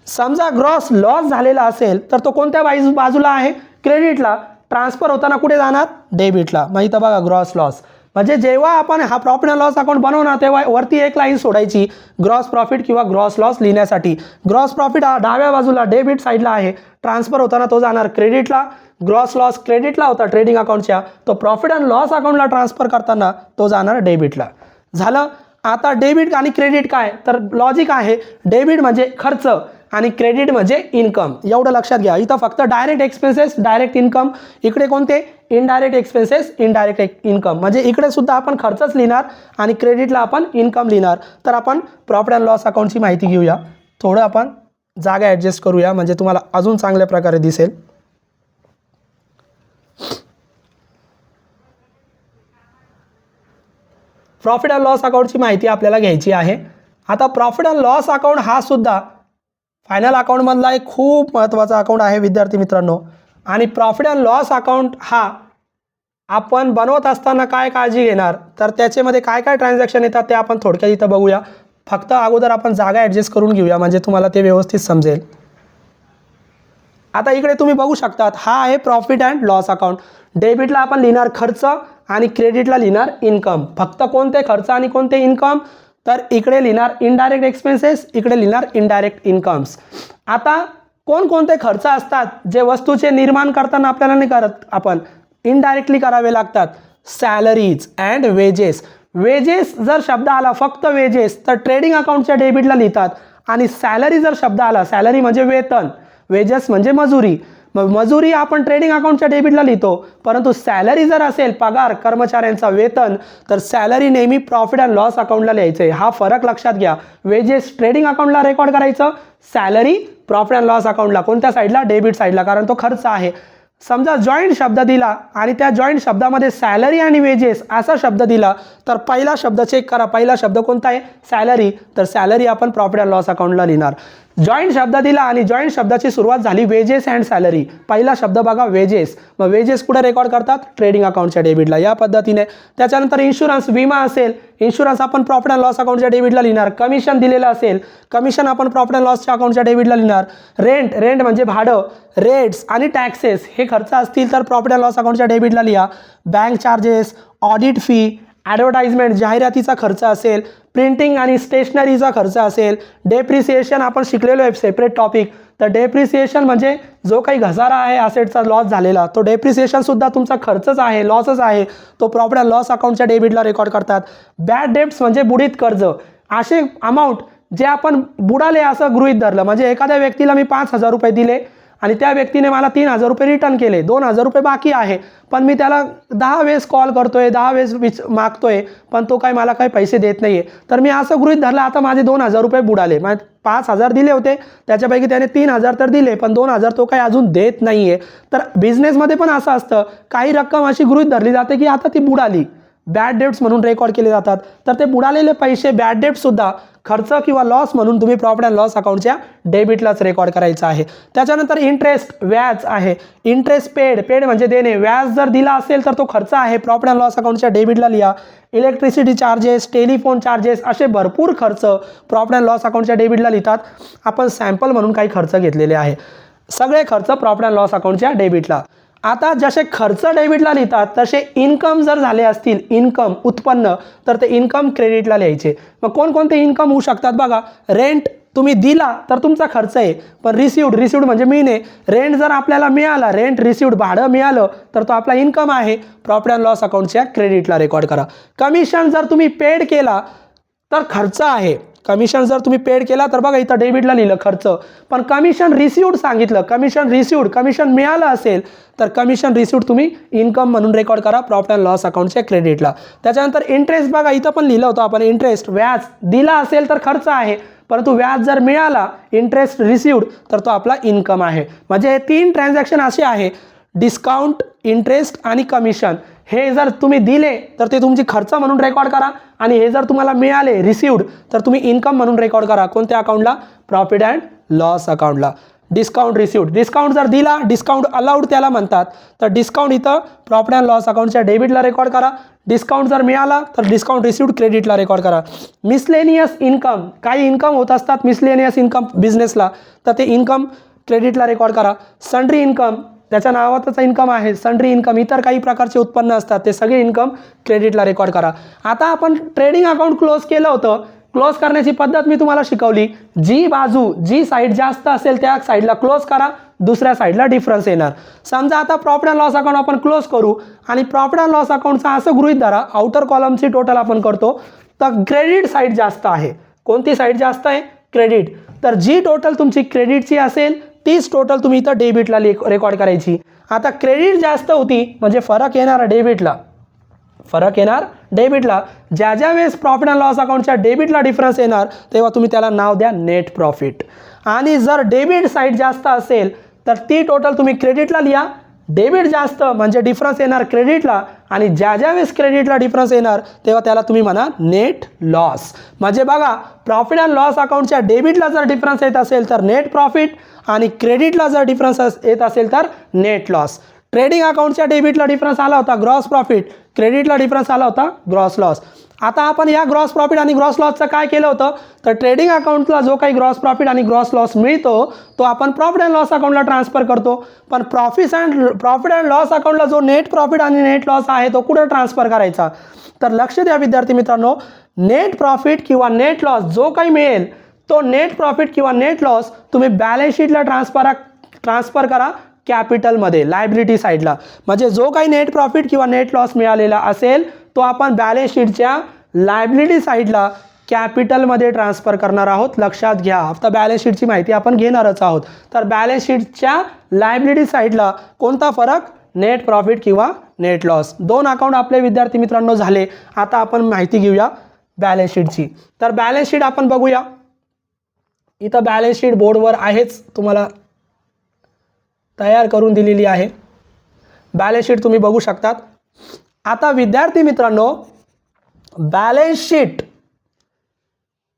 समजा ग्रॉस लॉस झालेला असेल तर तो कोणत्या बाजूला आहे? क्रेडिटला. ट्रान्सफर होताना कुठे जाणार, डेबिटला. मग इथं बघा ग्रॉस लॉस, म्हणजे जेव्हा आपण हा प्रॉफिट अँड लॉस अकाउंट बनवणार तेव्हा वरती एक लाईन सोडायची ग्रॉस प्रॉफिट किंवा ग्रॉस लॉस लिहिण्यासाठी. ग्रॉस प्रॉफिट हा डाव्या बाजूला डेबिट साईडला आहे, ट्रान्सफर होताना तो जाणार क्रेडिटला. ग्रॉस लॉस क्रेडिटला होता ट्रेडिंग अकाउंटच्या, तो प्रॉफिट अँड लॉस अकाउंटला ट्रान्सफर करताना तो जाणार डेबिटला. झालं. आता डेबिट आणि क्रेडिट काय, तर लॉजिक आहे, डेबिट म्हणजे खर्च आणि क्रेडिट म्हणजे इन्कम. एवढं लक्षात घ्या. इथं फक्त डायरेक्ट एक्सपेन्सेस डायरेक्ट इन्कम, इकडे कोणते इनडायरेक्ट एक्सपेन्सेस इनडायरेक्ट इन्कम, म्हणजे इकडे सुद्धा आपण खर्चच लिहिणार आणि क्रेडिटला आपण इन्कम लिहिणार. तर आपण प्रॉफिट अँड लॉस अकाउंटची माहिती घेऊया. थोडं आपण जागा ॲडजस्ट करूया म्हणजे तुम्हाला अजून चांगल्या प्रकारे दिसेल. प्रॉफिट अँड लॉस अकाउंटची माहिती आपल्याला घ्यायची आहे. आता प्रॉफिट अँड लॉस अकाउंट हा सुद्धा फायनल अकाउंटमधला एक खूप महत्त्वाचा अकाउंट आहे विद्यार्थी मित्रांनो. आणि प्रॉफिट अँड लॉस अकाउंट हा आपण बनवत असताना काय काळजी घेणार, तर त्याच्यामध्ये काय काय ट्रान्झॅक्शन येतात ते आपण थोडक्यात इथं बघूया. फक्त अगोदर आपण जागा ॲडजस्ट करून घेऊया म्हणजे तुम्हाला ते व्यवस्थित समजेल. आता इकडे तुम्ही बघू शकतात हा आहे प्रॉफिट अँड लॉस अकाउंट. डेबिटला आपण लिहिणार खर्च आणि क्रेडिटला लिहिणार इन्कम. फक्त कोणते खर्च आणि कोणते इन्कम, तर इकडे लिहिणार इनडायरेक्ट एक्सपेन्सेस, इकडे लिहिणार इनडायरेक्ट इन्कम्स. आता कोणकोणते खर्च असतात जे वस्तूचे निर्माण करताना आपल्याला नाही करत, आपण इनडायरेक्टली करावे लागतात. Salaries and wedges. वेजेस जर शब्द आला फक्त वेजेस तर ट्रेडिंग अकाउंटच्या डेबिटला लिहितात. आणि सॅलरी जर शब्द आला, सॅलरी म्हणजे वेतन, वेजेस म्हणजे मजुरी, मग मजुरी आपण ट्रेडिंग अकाउंटच्या डेबिटला लिहितो. परंतु सॅलरी जर असेल पगार कर्मचाऱ्यांचा वेतन, तर सॅलरी नेहमी प्रॉफिट अँड लॉस अकाउंटला लिहायचं आहे. हा फरक लक्षात घ्या. वेजेस ट्रेडिंग अकाउंटला रेकॉर्ड करायचं, सॅलरी प्रॉफिट अँड लॉस अकाउंटला. कोणत्या साईडला, डेबिट साईडला, कारण तो खर्च आहे. समजा जॉईंट शब्द दिला आणि त्या जॉईंट शब्दामध्ये सॅलरी आणि वेजेस असा शब्द दिला तर पहिला शब्द चेक करा, पहिला शब्द कोणता आहे, सॅलरी, तर सॅलरी आपण प्रॉफिट अँड लॉस अकाउंटला लिहिणार. जॉईंट शब्द दिला आणि जॉईंट शब्दाची सुरुवात झाली वेजेस अँड सॅलरी, पहिला शब्द बघा वेजेस, मग वेजेस कुठे रेकॉर्ड करतात, ट्रेडिंग अकाउंटच्या डेबिटला, या पद्धतीने. त्याच्यानंतर इन्शुरन्स, विमा असेल, इन्शुरन्स आपण प्रॉफिट अँड लॉस अकाउंटच्या डेबिटला लिहिणार. कमिशन दिलेलं असेल, कमिशन आपण प्रॉफिट अँड लॉसच्या अकाउंटच्या डेबिटला लिहिणार. रेंट, रेंट म्हणजे भाडं, रेट्स आणि टॅक्सेस हे खर्च असतील तर प्रॉफिट अँड लॉस अकाउंटच्या डेबिटला लिहा. Bank charges, audit fee, advertisement जाहिरातीचा खर्च असेल, प्रिंटिंग आणि स्टेशनरीचा खर्च असेल, डेप्रिसिएशन आपण शिकलेलो आहे सेपरेट टॉपिक, तर डेप्रिसिएशन म्हणजे जो काही घसारा आहे असेटचा लॉस झालेला, तो डेप्रिसिएशनसुद्धा तुमचा खर्चच आहे, लॉसच आहे, तो प्रॉफिट अँड लॉस अकाउंटच्या डेबिटला रेकॉर्ड करतात. बॅड डेब्ट्स म्हणजे बुडीत कर्ज, असे अमाऊंट जे आपण बुडाले असं गृहीत धरलं, म्हणजे एखाद्या व्यक्तीला मी 5,000 रुपये दिले आणि त्या व्यक्तीने मला 3,000 रुपये रिटर्न केले, 2,000 रुपये बाकी आहे, पण मी त्याला 10 वेळेस कॉल करतोय, 10 वेळेस मागतोय, पण तो काय मला काही पैसे देत नाहीये, तर मी असं गृहीत धरलं आता माझे 2,000 रुपये बुडाले. म्हणजे 5,000 दिले होते, त्याच्यापैकी त्याने 3,000 तर दिले, पण 2,000 तो काही अजून देत नाहीये. तर बिझनेसमध्ये पण असं असतं, काही रक्कम अशी गृहीत धरली जाते की आता ती बुडाली, बॅड डेब्ट्स म्हणून रेकॉर्ड केले जातात. तर ते बुडालेले पैसे बॅड डेब्टसुद्धा खर्च किंवा लॉस म्हणून तुम्ही प्रॉफिट अँड लॉस अकाउंटच्या डेबिटलाच रेकॉर्ड करायचं आहे. त्याच्यानंतर इंटरेस्ट, व्याज आहे. इंटरेस्ट पेड, पेड म्हणजे देणे, व्याज जर दिला असेल तर तो खर्च आहे, प्रॉफिट अँड लॉस अकाउंटच्या डेबिटला लिहा. इलेक्ट्रिसिटी चार्जेस, टेलिफोन चार्जेस असे भरपूर खर्च प्रॉफिट अँड लॉस अकाउंटच्या डेबिटला लिहितात. आपण सॅम्पल म्हणून काही खर्च घेतलेले आहे, सगळे खर्च प्रॉफिट अँड लॉस अकाउंटच्या डेबिटला. आता जसे खर्च डेबिटला लिहितात तसे इन्कम जर झाले असतील, इन्कम उत्पन्न, तर ते इन्कम क्रेडिटला लिहायचे. मग कोणकोणते इन्कम होऊ शकतात बघा. रेंट तुम्ही दिला तर तुमचा खर्च आहे, पण रिसिव्ड म्हणजे मिळणे, रेंट जर आपल्याला मिळाला, रेंट रिसिव्ड भाडं मिळालं तर तो आपला इन्कम आहे, प्रॉफिट अँड लॉस अकाउंटच्या क्रेडिटला रेकॉर्ड करा. कमिशन जर तुम्ही पेड केला तर खर्च आहे, कमिशन जर तुम्ही पेड केला तर बघा इथं डेबिटला लिहिलं खर्च, पण कमिशन रिसिव्ड सांगितलं, कमिशन रिसिव्ड, कमिशन मिळालं असेल तर कमिशन रिसिव्ड तुम्ही इन्कम म्हणून रेकॉर्ड करा प्रॉफिट अँड लॉस अकाउंटच्या क्रेडिटला. त्याच्यानंतर इंटरेस्ट बघा इथं पण लिहिलं होतं आपण, इंटरेस्ट, व्याज दिला असेल तर खर्च आहे, परंतु व्याज जर मिळाला, इंटरेस्ट रिसिव्ड, तर तो आपला इन्कम आहे. म्हणजे हे 3 ट्रान्झॅक्शन असे आहे, डिस्काउंट, इंटरेस्ट आणि कमिशन. हे जर तुम्ही दिले तर ते तुमची खर्च म्हणून रेकॉर्ड करा आणि हे जर तुम्हाला मिळाले रिसिव्ड तर तुम्ही इन्कम म्हणून रेकॉर्ड करा. कोणत्या अकाउंटला, प्रॉफिट अँड लॉस अकाउंटला. डिस्काउंट रिसिव्ड, डिस्काउंट जर दिला, डिस्काउंट अलाउड त्याला म्हणतात, तर डिस्काउंट इथं प्रॉफिट अँड लॉस अकाउंटच्या डेबिटला रेकॉर्ड करा. डिस्काउंट जर मिळाला तर डिस्काउंट रिसिव्ड क्रेडिटला रेकॉर्ड करा. मिसलेनियस इन्कम, काही इन्कम होत असतात मिसलेनियस इन्कम बिझनेसला, तर ते इन्कम क्रेडिटला रेकॉर्ड करा. सन्ड्री इन्कम, त्याच्या नावातच इन्कम आहे, सन्ड्री इन्कम, इतर काही प्रकारचे उत्पन्न असतात, ते सगळे इन्कम क्रेडिटला रेकॉर्ड करा. आता आपण ट्रेडिंग अकाउंट क्लोज केलं होतं. क्लोज करण्याची पद्धत मी तुम्हाला शिकवली. जी साईड जास्त असेल त्या साईडला क्लोज करा, दुसऱ्या साईडला डिफरन्स येणार. समजा आता प्रॉफिट अँड लॉस अकाउंट आपण क्लोज करू आणि प्रॉफिट अँड लॉस अकाउंटचा असं गृहीत धरा, आउटर कॉलमची टोटल आपण करतो, तर क्रेडिट साईड जास्त आहे. कोणती साईड जास्त आहे? क्रेडिट. तर जी टोटल तुमची क्रेडिटची असेल तीच टोटल तुम्ही इथं डेबिटला रेकॉर्ड करायची. आता क्रेडिट जास्त होती म्हणजे फरक येणार डेबिटला. ज्या वेळेस प्रॉफिट अँड लॉस अकाउंटच्या डेबिटला डिफरन्स येणार तेव्हा तुम्ही त्याला नाव द्या नेट प्रॉफिट. आणि जर डेबिट साईड जास्त असेल तर ती टोटल तुम्ही क्रेडिटला लिहा. डेबिट जास्त म्हणजे डिफरन्स येणार क्रेडिटला, आणि ज्या वेळेस क्रेडिटला डिफरन्स येणार तेव्हा त्याला तुम्ही म्हणा नेट लॉस. म्हणजे बघा, प्रॉफिट अँड लॉस अकाउंटच्या डेबिटला जर डिफरन्स येत असेल तर नेट प्रॉफिट, आणि क्रेडिटला जर डिफरन्स येत असेल तर नेट लॉस. ट्रेडिंग अकाउंटच्या डेबिटला डिफरन्स आला होता ग्रॉस प्रॉफिट, क्रेडिटला डिफरन्स आला होता ग्रॉस लॉस. आता आपण या ग्रॉस प्रॉफिट आणि ग्रॉस लॉसचं काय केलं होतं, तर ट्रेडिंग अकाउंटला जो काही ग्रॉस प्रॉफिट आणि ग्रॉस लॉस मिळतो तो आपण प्रॉफिट अँड लॉस अकाउंटला ट्रान्सफर करतो. पण प्रॉफिट अँड लॉस अकाउंटला जो नेट प्रॉफिट आणि नेट लॉस आहे तो कुठं ट्रान्सफर करायचा, तर लक्ष द्या विद्यार्थी मित्रांनो, नेट प्रॉफिट किंवा नेट लॉस जो काही मिळेल तो नेट प्रॉफिट किंवा नेट लॉस तुम्ही बॅलन्स शीटला ट्रान्सफर करा कॅपिटलमध्ये, लायबिलिटी साईडला. म्हणजे जो काही नेट प्रॉफिट किंवा नेट लॉस मिळालेला असेल तो आपण बॅलन्स शीटच्या लायबिलिटी साईडला कॅपिटलमध्ये ट्रान्सफर करणार आहोत. लक्षात घ्या, आता बॅलन्स शीटची माहिती आपण घेणारच आहोत. तर बॅलन्स शीटच्या लायबिलिटी साईडला कोणता फरक, नेट प्रॉफिट किंवा नेट लॉस. दोन अकाउंट आपले विद्यार्थी मित्रांनो झाले. आता आपण माहिती घेऊया बॅलन्स शीटची. तर बॅलन्स शीट आपण बघूया. इथं बॅलन्स शीट बोर्डवर आहेच, तुम्हाला तयार करून दिलेली आहे. बॅलन्स शीट तुम्ही बघू शकतात. आता विद्यार्थी मित्रांनो, बॅलन्स शीट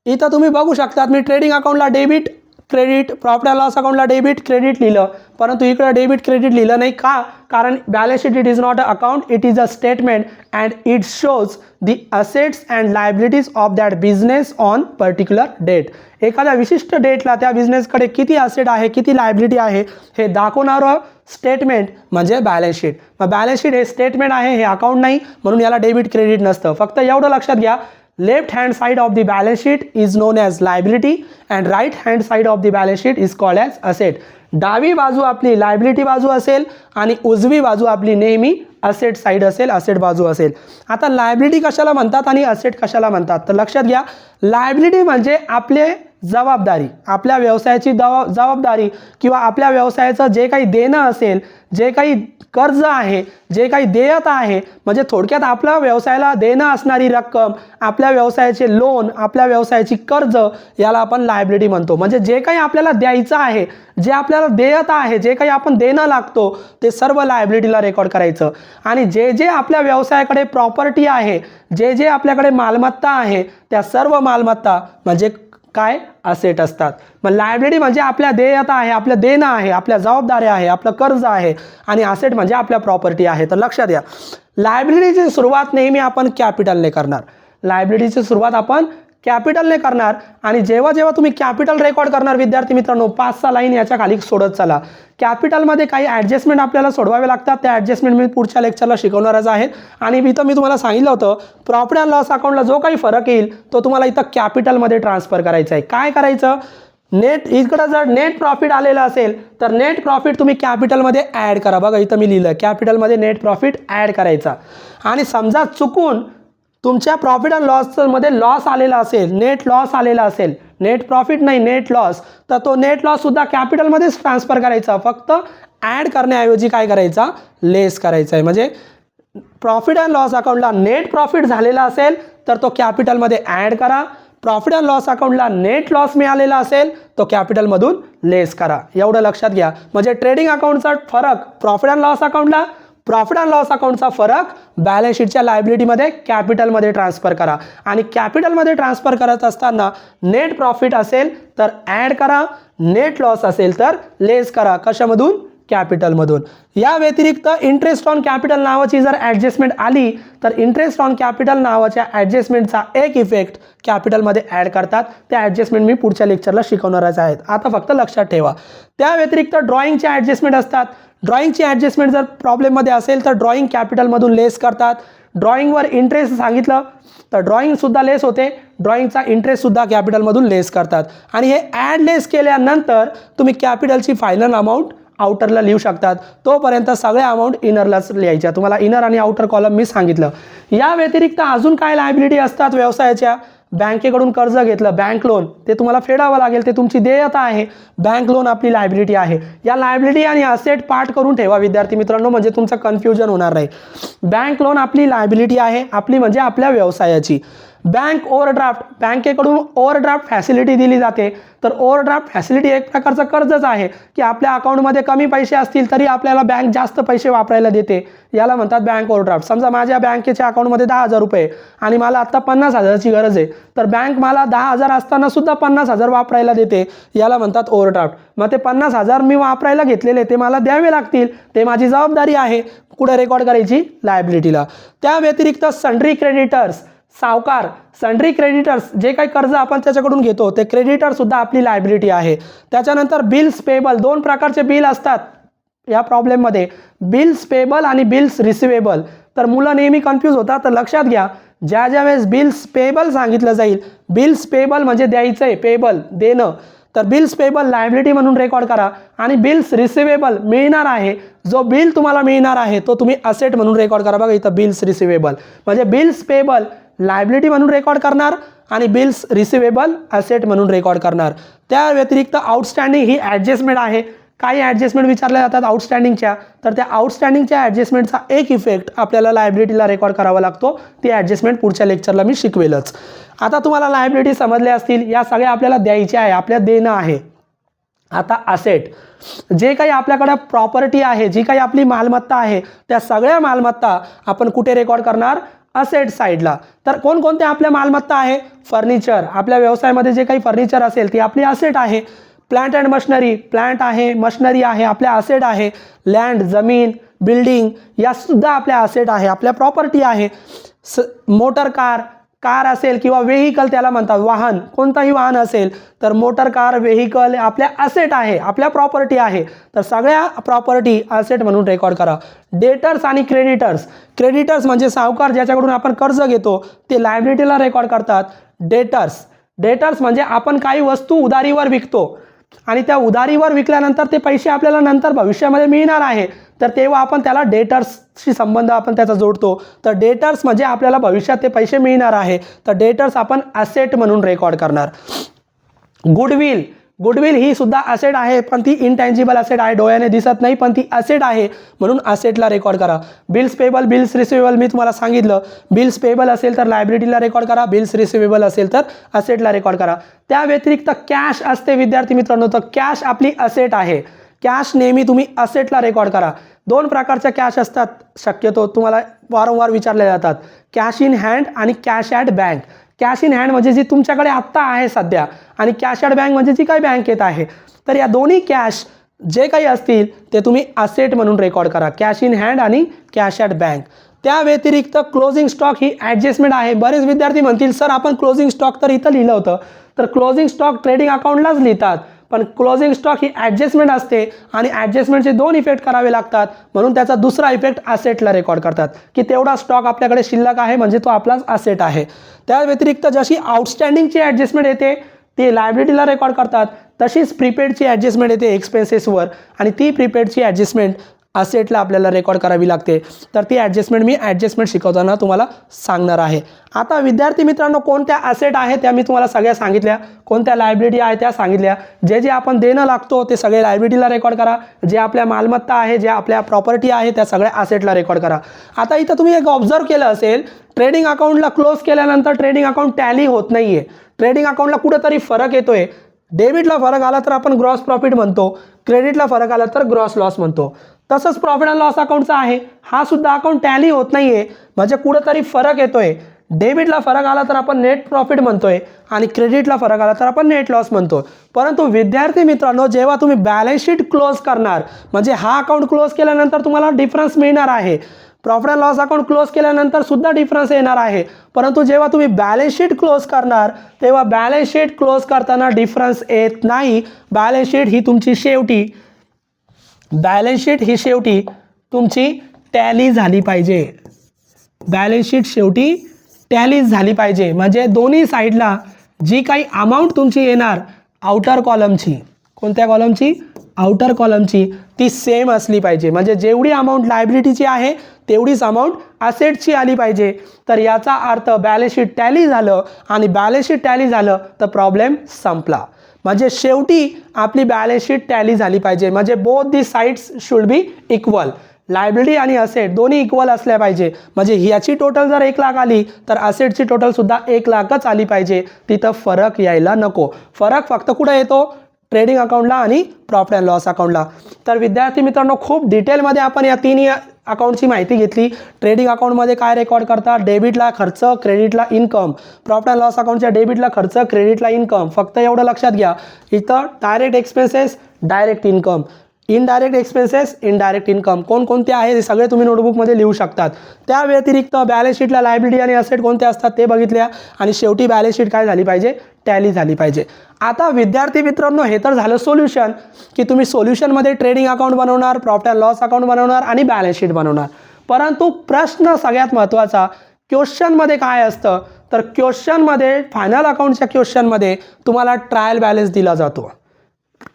इथं तुम्ही बघू शकतात. मी ट्रेडिंग अकाउंटला debit credit, profit and loss अकाउंटला डेबिट क्रेडिट लिहिलं, परंतु इकडे डेबिट क्रेडिट लिहिलं नाही. का? कारण balance sheet it is not a account, it is a statement and it shows the assets and liabilities of that business on particular date. एखाद्या विशिष्ट डेटला त्या बिझनेसकडे किती असेट आहे, किती लायबिलिटी आहे हे दाखवणारं स्टेटमेंट म्हणजे बॅलन्स शीट. मग बॅलन्स शीट हे स्टेटमेंट आहे, हे अकाउंट नाही, म्हणून याला डेबिट क्रेडिट नसतं. फक्त एवढं लक्षात घ्या, left hand side of the balance sheet is known as liability and right hand side of the balance sheet is called as asset. डावी बाजू आपली लायबिलिटी बाजू असेल आणि उजवी बाजू आपली नेहमी असेट साइड असेल, असेट बाजू असेल. आता लायबिलिटी कशाला म्हणतात आणि असेट कशाला म्हणतात, तर लक्षात घ्या, लायबिलिटी म्हणजे आपले जबाबदारी, आपल्या व्यवसायाची जबाबदारी किंवा आपल्या व्यवसायाचं जे काही देणं असेल, जे काही कर्ज आहे, जे काही देयता आहे, म्हणजे थोडक्यात आपल्या व्यवसायाला देणं असणारी रक्कम, आपल्या व्यवसायाचे लोन, आपल्या व्यवसायाची कर्ज, याला आपण लायबिलिटी म्हणतो. म्हणजे जे काही आपल्याला द्यायचं आहे, जे आपल्याला देयता आहे, जे काही आपण देणं लागतो ते सर्व लायबिलिटीला रेकॉर्ड करायचं. आणि जे जे आपल्या व्यवसायाकडे प्रॉपर्टी आहे, जे जे आपल्याकडे मालमत्ता आहे, त्या सर्व मालमत्ता म्हणजे काय, असेट असतात. मग लायबिलिटी म्हणजे आपल्या देयता आहे, आपलं देणं आहे, आपल्या जबाबदाऱ्या आहे, आपलं कर्ज आहे, आणि असेट म्हणजे आपल्या प्रॉपर्टी आहे. तर लक्षात घ्या, लायबिलिटीची सुरुवात नेहमी आपण कॅपिटलने करणार. लायबिलिटीची सुरुवात आपण कॅपिटलने करणार. आणि जेव्हा जेव्हा तुम्ही कॅपिटल रेकॉर्ड करणार विद्यार्थी मित्रांनो, 5-6 लाईन याच्या खाली सोडत चला. कॅपिटलमध्ये काही ॲडजस्टमेंट आपल्याला सोडवावे लागतात, त्या ॲडजस्टमेंट मी पुढच्या लेक्चरला शिकवणारच आहेत. आणि इथं मी तुम्हाला सांगितलं होतं, प्रॉफिट अँड लॉस अकाउंटला जो काही फरक येईल तो तुम्हाला इथं कॅपिटलमध्ये ट्रान्सफर करायचा आहे. काय करायचं, नेट, इकडं जर नेट प्रॉफिट आलेलं असेल तर नेट प्रॉफिट तुम्ही कॅपिटलमध्ये ॲड करा. बघा इथं मी लिहिलं, कॅपिटलमध्ये नेट प्रॉफिट ॲड करायचा. आणि समजा चुकून तुमच्या प्रॉफिट अँड लॉसमध्ये लॉस आलेला असेल, नेट लॉस आलेला असेल, नेट प्रॉफिट नाही नेट लॉस, तर तो नेट लॉस सुद्धा कॅपिटलमध्येच ट्रान्सफर करायचा. फक्त ॲड करण्याऐवजी काय करायचा, लेस करायचा आहे. म्हणजे प्रॉफिट अँड लॉस अकाउंटला नेट प्रॉफिट झालेला असेल तर तो कॅपिटलमध्ये ॲड करा. प्रॉफिट अँड लॉस अकाउंटला नेट लॉस मिळालेला असेल तो कॅपिटलमधून लेस करा. एवढं लक्षात घ्या. म्हणजे ट्रेडिंग अकाउंटचा फरक प्रॉफिट अँड लॉस अकाउंटला, प्रॉफिट अँड लॉस अकाउंटचा फरक बॅलन्स शीटच्या लायबिलिटीमध्ये कॅपिटलमध्ये ट्रान्सफर करा. आणि कॅपिटलमध्ये ट्रान्सफर करत असताना नेट प्रॉफिट असेल तर ॲड करा, नेट लॉस असेल तर लेस करा. कशामधून, कॅपिटलमधून. या व्यतिरिक्त इंटरेस्ट ऑन कॅपिटल नावाची जर ॲडजस्टमेंट आली तर इंटरेस्ट ऑन कॅपिटल नावाच्या ॲडजस्टमेंटचा एक इफेक्ट कॅपिटलमध्ये ॲड करतात. त्या ॲडजस्टमेंट मी पुढच्या लेक्चरला शिकवणारच आहेत. आता फक्त लक्षात ठेवा. त्या व्यतिरिक्त ड्रॉइंगचे ॲडजस्टमेंट असतात. ड्रॉइंगची ॲडजस्टमेंट जर प्रॉब्लेममध्ये असेल तर ड्रॉइंग कॅपिटलमधून लेस करतात. ड्रॉइंगवर इंटरेस्ट सांगितलं तर ड्रॉइंगसुद्धा लेस होते, ड्रॉइंगचा इंटरेस्टसुद्धा कॅपिटलमधून लेस करतात. आणि हे ॲड लेस केल्यानंतर तुम्ही कॅपिटलची फायनल अमाऊंट आउटरला लिहू शकतात. तोपर्यंत सगळ्या अमाऊंट इनरलाच लिहायच्या. तुम्हाला इनर आणि आउटर कॉलम मी सांगितलं. या व्यतिरिक्त अजून काय लायबिलिटी असतात व्यवसायाच्या? बँकेकडून कर्ज घेतलं, बँक लोन, ते तुम्हाला फेडावं लागेल, ते तुमची देयता आहे. बँक लोन आपली लायबिलिटी आहे. या लायबिलिटी आणि असेट पार्ट करून ठेवा विद्यार्थी मित्रांनो, म्हणजे तुमचं कन्फ्युजन होणार नाही. बँक लोन आपली लायबिलिटी आहे, आपली म्हणजे आपल्या व्यवसायाची. बँक ओव्हरड्राफ्ट, बँकेकडून ओव्हरड्राफ्ट फॅसिलिटी दिली जाते. तर ओव्हरड्राफ्ट फॅसिलिटी एक प्रकारचं कर्जच आहे की आपल्या अकाउंटमध्ये कमी पैसे असतील तरी आपल्याला बँक जास्त पैसे वापरायला देते. याला म्हणतात बँक ओव्हरड्राफ्ट. समजा माझ्या बँकेच्या अकाउंटमध्ये 10,000 रुपये आणि मला आत्ता 50,000ची गरज आहे, तर बँक मला 10,000 असताना सुद्धा 50,000 वापरायला देते. याला म्हणतात ओव्हरड्राफ्ट. मग ते 50,000 मी वापरायला घेतलेले ते मला द्यावे लागतील, ते माझी जबाबदारी आहे. कुठे रेकॉर्ड करायची? लायबिलिटीला. त्या व्यतिरिक्त सन्ड्री क्रेडिटर्स, सावकार, सन्ड्री क्रेडिटर्स, जे काही कर्ज आपण त्याच्याकडून घेतो ते क्रेडिटरसुद्धा आपली लायबिलिटी आहे. त्याच्यानंतर बिल्स पेबल, दोन प्रकारचे बिल असतात या प्रॉब्लेममध्ये, बिल्स पेबल आणि बिल्स रिसिवेबल. तर मुलं नेहमी कन्फ्यूज होतात, तर लक्षात घ्या, ज्या वेळेस बिल्स पेबल सांगितलं जाईल, बिल्स पेबल म्हणजे द्यायचं आहे, पेबल देणं, तर बिल्स पेबल लायबिलिटी म्हणून रेकॉर्ड करा. आणि बिल्स रिसिवेबल मिळणार आहे, जो बिल तुम्हाला मिळणार आहे तो तुम्ही असेट म्हणून रेकॉर्ड करा. बघा इथं बिल्स रिसिवेबल म्हणजे बिल्स पेबल लायबिलिटी म्हणून रेकॉर्ड करणार आणि बिल्स रिसिवेबल असेट म्हणून रेकॉर्ड करणार. त्या व्यतिरिक्त आउटस्टँडिंग ही ॲडजस्टमेंट आहे. काही ॲडजस्टमेंट विचारल्या जातात आउटस्टँडिंगच्या, तर त्या आउटस्टँडिंगच्या ॲडजस्टमेंटचा एक इफेक्ट आपल्याला लायबिलिटीला रेकॉर्ड करावा लागतो. ती ॲडजस्टमेंट पुढच्या लेक्चरला मी शिकवेलच. आता तुम्हाला लायबिलिटी समजल्या असतील. या सगळ्या आपल्याला द्यायच्या आहे, आपल्या देणं आहे. आता असेट, जे काही आपल्याकडे प्रॉपर्टी आहे, जी काही आपली मालमत्ता आहे, त्या सगळ्या मालमत्ता आपण कुठे रेकॉर्ड करणार? असेट साईडला. तर कोणकोणत्या आपल्या मालमत्ता आहे? फर्निचर, आपल्या व्यवसायामध्ये जे काही फर्निचर असेल ती आपली असेट आहे. प्लांट अँड मशनरी, प्लांट आहे, मशनरी आहे, आपल्या असेट आहे. लँड, जमीन, बिल्डिंग, यासुद्धा आपल्या असेट आहे, आपल्या प्रॉपर्टी आहे. मोटर कार, कार असेल किंवा व्हेकल त्याला म्हणतात, वाहन, कोणताही वाहन असेल तर मोटर कार, व्हेकल आपल्या असेट आहे, आपल्या प्रॉपर्टी आहे. तर सगळ्या प्रॉपर्टी असेट म्हणून रेकॉर्ड करा. डेटर्स आणि क्रेडिटर्स, क्रेडिटर्स म्हणजे सावकार ज्याच्याकडून आपण कर्ज घेतो ते लायबिलिटीला रेकॉर्ड करतात. डेटर्स म्हणजे आपण काही वस्तू उधारीवर विकतो आणि त्या उधारीवर विकल्यानंतर ते पैसे आपल्याला नंतर भविष्यामध्ये मिळणार आहे, तर तेव्हा आपण त्याला डेटर्सशी संबंध आपण त्याचा जोडतो. तर डेटर्स म्हणजे आपल्याला भविष्यात ते पैसे मिळणार आहे, तर डेटर्स आपण असेट म्हणून रेकॉर्ड करणार. गुडविल ही सुद्धा असेट आहे, पण ती इनटँजिबल असेट आहे, डोळ्याने दिसत नाही, पण ती असेट आहे म्हणून असेटला रेकॉर्ड करा. बिल्स पेबल, बिल्स रिसिवेबल मी तुम्हाला सांगितलं. बिल्स पेबल असेल तर लायबिलिटीला रेकॉर्ड करा, बिल्स रिसिवेबल असेल तर असेटला रेकॉर्ड करा. त्या व्यतिरिक्त कॅश असते विद्यार्थी मित्रांनो, तर कॅश आपली असेट आहे. कॅश नेहमी तुम्ही असेटला रेकॉर्ड करा. दोन प्रकारच्या कॅश असतात, शक्यतो तुम्हाला वारंवार विचारल्या जातात, कॅश इन हँड आणि cash at bank. Cash in hand म्हणजे जी तुमच्याकडे आत्ता आहे सध्या, आणि कॅश ॲट बँक म्हणजे जी काही बँकेत आहे. तर या दोन्ही कॅश जे काही असतील ते तुम्ही असेट म्हणून रेकॉर्ड करा, कॅश इन हँड आणि कॅश ॲट बँक. त्या व्यतिरिक्त क्लोजिंग स्टॉक ही ॲडजस्टमेंट आहे. बरेच विद्यार्थी म्हणतील सर आपण क्लोजिंग स्टॉक तर इथं लिहिलं होतं, तर क्लोजिंग स्टॉक ट्रेडिंग अकाउंटलाच लिहितात, पण क्लोजिंग स्टॉक ही ॲडजस्टमेंट असते आणि ॲडजस्टमेंटचे दोन इफेक्ट करावे लागतात, म्हणून त्याचा दुसरा इफेक्ट असेटला रेकॉर्ड करतात की तेवढा स्टॉक आपल्याकडे शिल्लक आहे म्हणजे तो आपलाच असेट आहे. त्या व्यतिरिक्त जशी आउटस्टँडिंगची ॲडजस्टमेंट येते ती लायबिलिटीला रेकॉर्ड करतात, तशीच प्रीपेडची ॲडजस्टमेंट येते एक्सपेन्सेसवर, आणि ती प्रीपेडची ॲडजस्टमेंट असेटला आपल्याला रेकॉर्ड करावी लागते. तर ती ॲडजस्टमेंट मी ॲडजस्टमेंट शिकवताना तुम्हाला सांगणार आहे. आता विद्यार्थी मित्रांनो, कोणत्या असेट आहे त्या मी तुम्हाला सगळ्या सांगितल्या, कोणत्या लायबिलिटी आहे त्या सांगितल्या. जे जे आपण देणं लागतो ते सगळे लायबिलिटीला रेकॉर्ड करा, जे आपल्या मालमत्ता आहे, जे आपल्या प्रॉपर्टी आहे त्या सगळ्या असेटला रेकॉर्ड करा. आता इथं तुम्ही एक ऑब्झर्व केलं असेल, ट्रेडिंग अकाउंटला क्लोज केल्यानंतर ट्रेडिंग अकाउंट टॅली होत नाही आहे. ट्रेडिंग अकाउंटला कुठेतरी फरक येतोय. डेबिटला फरक आला तर आपण ग्रॉस प्रॉफिट म्हणतो, क्रेडिटला फरक आला तर ग्रॉस लॉस म्हणतो. तसंच प्रॉफिट अँड लॉस अकाउंटचा आहे, हा सुद्धा अकाउंट टॅली होत नाही आहे, म्हणजे कुठेतरी फरक येतोय. डेबिटला फरक आला तर आपण नेट प्रॉफिट म्हणतोय आणि क्रेडिटला फरक आला तर आपण नेट लॉस म्हणतो. परंतु विद्यार्थी मित्रांनो, जेव्हा तुम्ही बॅलन्स शीट क्लोज करणार, म्हणजे हा अकाउंट क्लोज केल्यानंतर तुम्हाला डिफरन्स मिळणार आहे. Profit and loss account close केल्यानंतर सुद्धा डिफरन्स येणार आहे, परंतु जेव्हा तुम्ही बॅलन्स शीट क्लोज करणार तेव्हा बॅलन्स शीट क्लोज करताना डिफरन्स येत नाही. बॅलन्स शीट ही तुमची शेवटी बॅलन्स शीट ही शेवटी तुमची टॅली झाली पाहिजे. बॅलन्स शीट शेवटी टॅली झाली पाहिजे, म्हणजे दोन्ही साईडला जी काही अमाऊंट तुमची येणार आउटर कॉलमची, कोणत्या कॉलमची, आउटर कॉलमची, ती सेम असली पाहिजे. म्हणजे जेवढी अमाऊंट लायबिलिटीची आहे तेवढीच अमाऊंट असेटची आली पाहिजे. तर याचा अर्थ बॅलन्स शीट टॅली झालं, आणि बॅलन्स शीट टॅली झालं तर प्रॉब्लेम संपला. म्हणजे शेवटी आपली बॅलन्स शीट टॅली झाली पाहिजे. म्हणजे both the sides should be equal. Liability आणि असेट दोन्ही इक्वल असल्या पाहिजे. म्हणजे ह्याची टोटल जर 1 लाख आली तर असेटची टोटल सुद्धा 1 लाखच आली पाहिजे. तिथं फरक यायला नको. फरक फक्त कुठं येतो, ट्रेडिंग अकाउंटला आणि प्रॉफिट अँड लॉस अकाउंटला. तर विद्यार्थी मित्रांनो, खूप डिटेलमध्ये आपण या तिन्ही अकाउंटची माहिती घेतली. ट्रेडिंग अकाउंटमध्ये काय रेकॉर्ड करतात, डेबिटला खर्च, क्रेडिटला इन्कम. प्रॉफिट अँड लॉस अकाउंटच्या डेबिटला खर्च, क्रेडिटला इन्कम. फक्त एवढं लक्षात घ्या, इथं direct expenses, direct income, indirect expenses, indirect income कोणकोणते आहे हे सगळे तुम्ही नोटबुकमध्ये लिहू शकतात. त्या व्यतिरिक्त बॅलन्स शीटला लायबिलिटी आणि असेट कोणते असतात ते बघितल्या, आणि शेवटी बॅलन्स शीट काय झाली पाहिजे, टॅली झाली पाहिजे. आता विद्यार्थी मित्रांनो, हे तर झालं सोल्युशन, की तुम्ही सोल्युशनमध्ये ट्रेडिंग अकाउंट बनवणार, प्रॉफिट अँड लॉस अकाउंट बनवणार आणि बॅलन्स शीट बनवणार. परंतु प्रश्न सगळ्यात महत्त्वाचा, क्वेश्चनमध्ये काय असतं, तर क्वेश्चनमध्ये फायनल अकाउंटच्या क्वेश्चनमध्ये तुम्हाला ट्रायल बॅलन्स दिला जातो.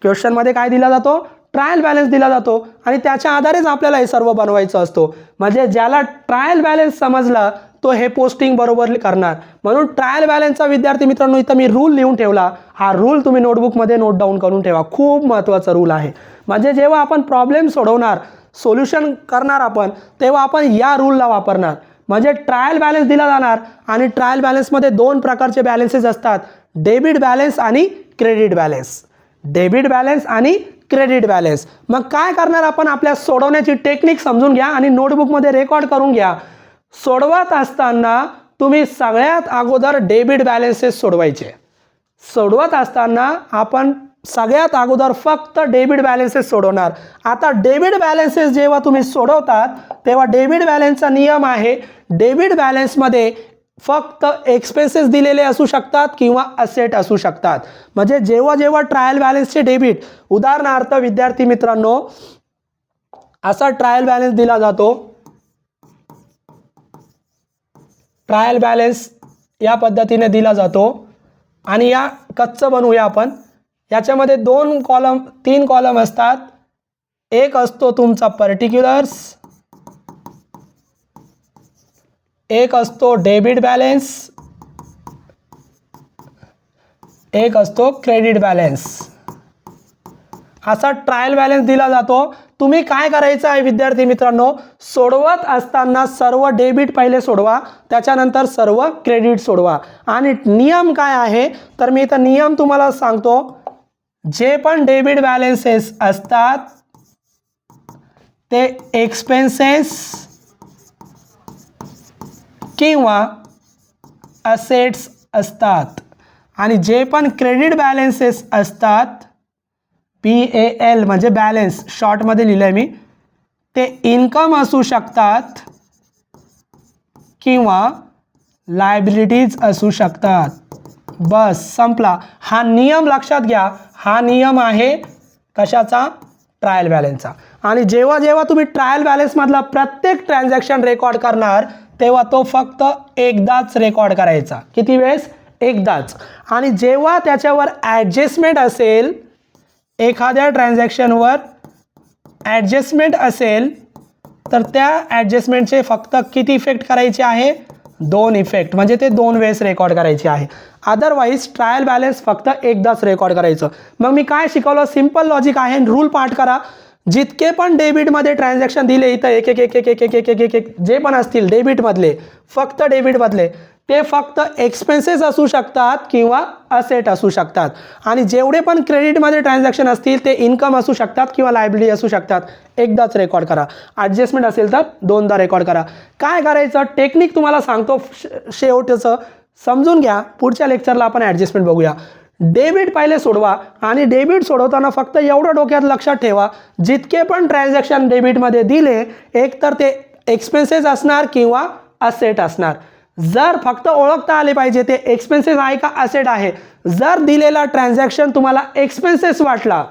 क्वेश्चनमध्ये काय दिला जातो, ट्रायल बॅलन्स दिला जातो, आणि त्याच्या आधारेच आपल्याला हे सर्व बनवायचं असतो. म्हणजे ज्याला ट्रायल बॅलन्स समजला तो हे पोस्टिंग बरोबर करणार. म्हणून ट्रायल बॅलन्सचा विद्यार्थी मित्रांनो इथं मी रूल लिहून ठेवला. हा रूल तुम्ही नोटबुकमध्ये नोट डाऊन करून ठेवा. खूप महत्त्वाचा रूल आहे. म्हणजे जेव्हा आपण प्रॉब्लेम सोडवणार, सोल्युशन करणार आपण, तेव्हा आपण या रूलला वापरणार. म्हणजे ट्रायल बॅलन्स दिला जाणार, आणि ट्रायल बॅलन्समध्ये 2 प्रकारचे बॅलन्सेस असतात, डेबिट बॅलन्स आणि क्रेडिट बॅलन्स. डेबिट बॅलन्स आणि क्रेडिट बॅलन्स. मग काय करणार आपण, आपल्या सोडवण्याची टेक्निक समजून घ्या आणि नोटबुकमध्ये रेकॉर्ड करून घ्या. सोडवत असताना तुम्ही सगळ्यात अगोदर डेबिट बॅलन्सेस सोडवायचे. सोडवत असताना आपण सगळ्यात अगोदर फक्त डेबिट बॅलन्सेस सोडवणार. आता डेबिट बॅलन्सेस जेव्हा तुम्ही सोडवतात तेव्हा डेबिट बॅलन्सचा नियम आहे, डेबिट बॅलन्समध्ये फक्त एक्सपेन्सेस दिलेले असू शकतात किंवा असेट असू शकतात. म्हणजे जेव्हा जेव्हा ट्रायल बॅलन्सचे डेबिट, उदाहरणार्थ विद्यार्थी मित्रांनो असा ट्रायल बॅलन्स दिला जातो, ट्रायल बॅलन्स या पद्धतीने दिला जातो, आणि या कच्चं बनवूया आपण. याच्यामध्ये 2 कॉलम 3 कॉलम असतात. एक असतो तुमचा पर्टिक्युलर्स, एक असतो डेबिट बॅलन्स, एक असतो क्रेडिट बॅलन्स. असा ट्रायल बॅलन्स दिला जातो. तुम्ही काय करायचं आहे विद्यार्थी मित्रांनो, सोडवत असताना सर्व डेबिट पहिले सोडवा, त्याच्यानंतर सर्व क्रेडिट सोडवा. आणि नियम काय आहे, तर मी इथं नियम तुम्हाला सांगतो. जे पण डेबिट बॅलन्सेस असतात ते एक्सपेन्सेस किंवा असेट्स असतात, आणि जे पण क्रेडिट बॅलन्सेस असतात, PAL म्हणजे बॅलन्स शॉर्टमध्ये लिहिलं आहे मी, ते इन्कम असू शकतात किंवा लायबिलिटीज असू शकतात. बस संपला. हा नियम लक्षात घ्या. हा नियम आहे कशाचा, ट्रायल बॅलन्सचा. आणि जेव्हा जेव्हा तुम्ही ट्रायल बॅलन्समधला प्रत्येक ट्रान्झॅक्शन रेकॉर्ड करणार तेव्हा तो फक्त एकदाच रेकॉर्ड करायचा. किती वेळेस, एकदाच. आणि जेव्हा त्याच्यावर ॲडजस्टमेंट असेल, एखाद्या ट्रान्झॅक्शनवर ॲडजस्टमेंट असेल तर त्या ॲडजस्टमेंटचे फक्त किती इफेक्ट करायचे आहे, 2 इफेक्ट. म्हणजे ते 2 वेळेस रेकॉर्ड करायचे आहे. अदरवाईज ट्रायल बॅलन्स फक्त एकदाच रेकॉर्ड करायचं. मग मी काय शिकवलं, सिम्पल लॉजिक आहे, रूल पाठ करा. जितके पण डेबिटमध्ये ट्रान्झॅक्शन दिले इथं एक एक एक एक एक एक एक एक एक जे पण असतील डेबिटमधले, फक्त डेबिटमधले, ते फक्त एक्सपेन्सेस असू शकतात किंवा असेट असू शकतात. आणि जेवढे पण क्रेडिटमध्ये ट्रान्झॅक्शन असतील ते इन्कम असू शकतात किंवा लायबिलिटी असू शकतात. एकदाच रेकॉर्ड करा. ॲडजस्टमेंट असेल तर 2दा रेकॉर्ड करा. काय करायचं, टेक्निक तुम्हाला सांगतो शेवटचं, समजून घ्या. पुढच्या लेक्चरला आपण ॲडजस्टमेंट बघूया. डेबिट पहिले सोडवा, आणि डेबिट सोडवताना फक्त एवढं डोक्यात लक्षात ठेवा, जितके पण ट्रान्झॅक्शन डेबिटमध्ये दिले एक तर ते एक्सपेन्सेस असणार किंवा असेट असणार. जर फक्त ओळखता आले पाहिजे ते एक्सपेन्सेस आहे का असेट आहे. जर दिलेला ट्रान्झॅक्शन तुम्हाला एक्सपेन्सेस वाटला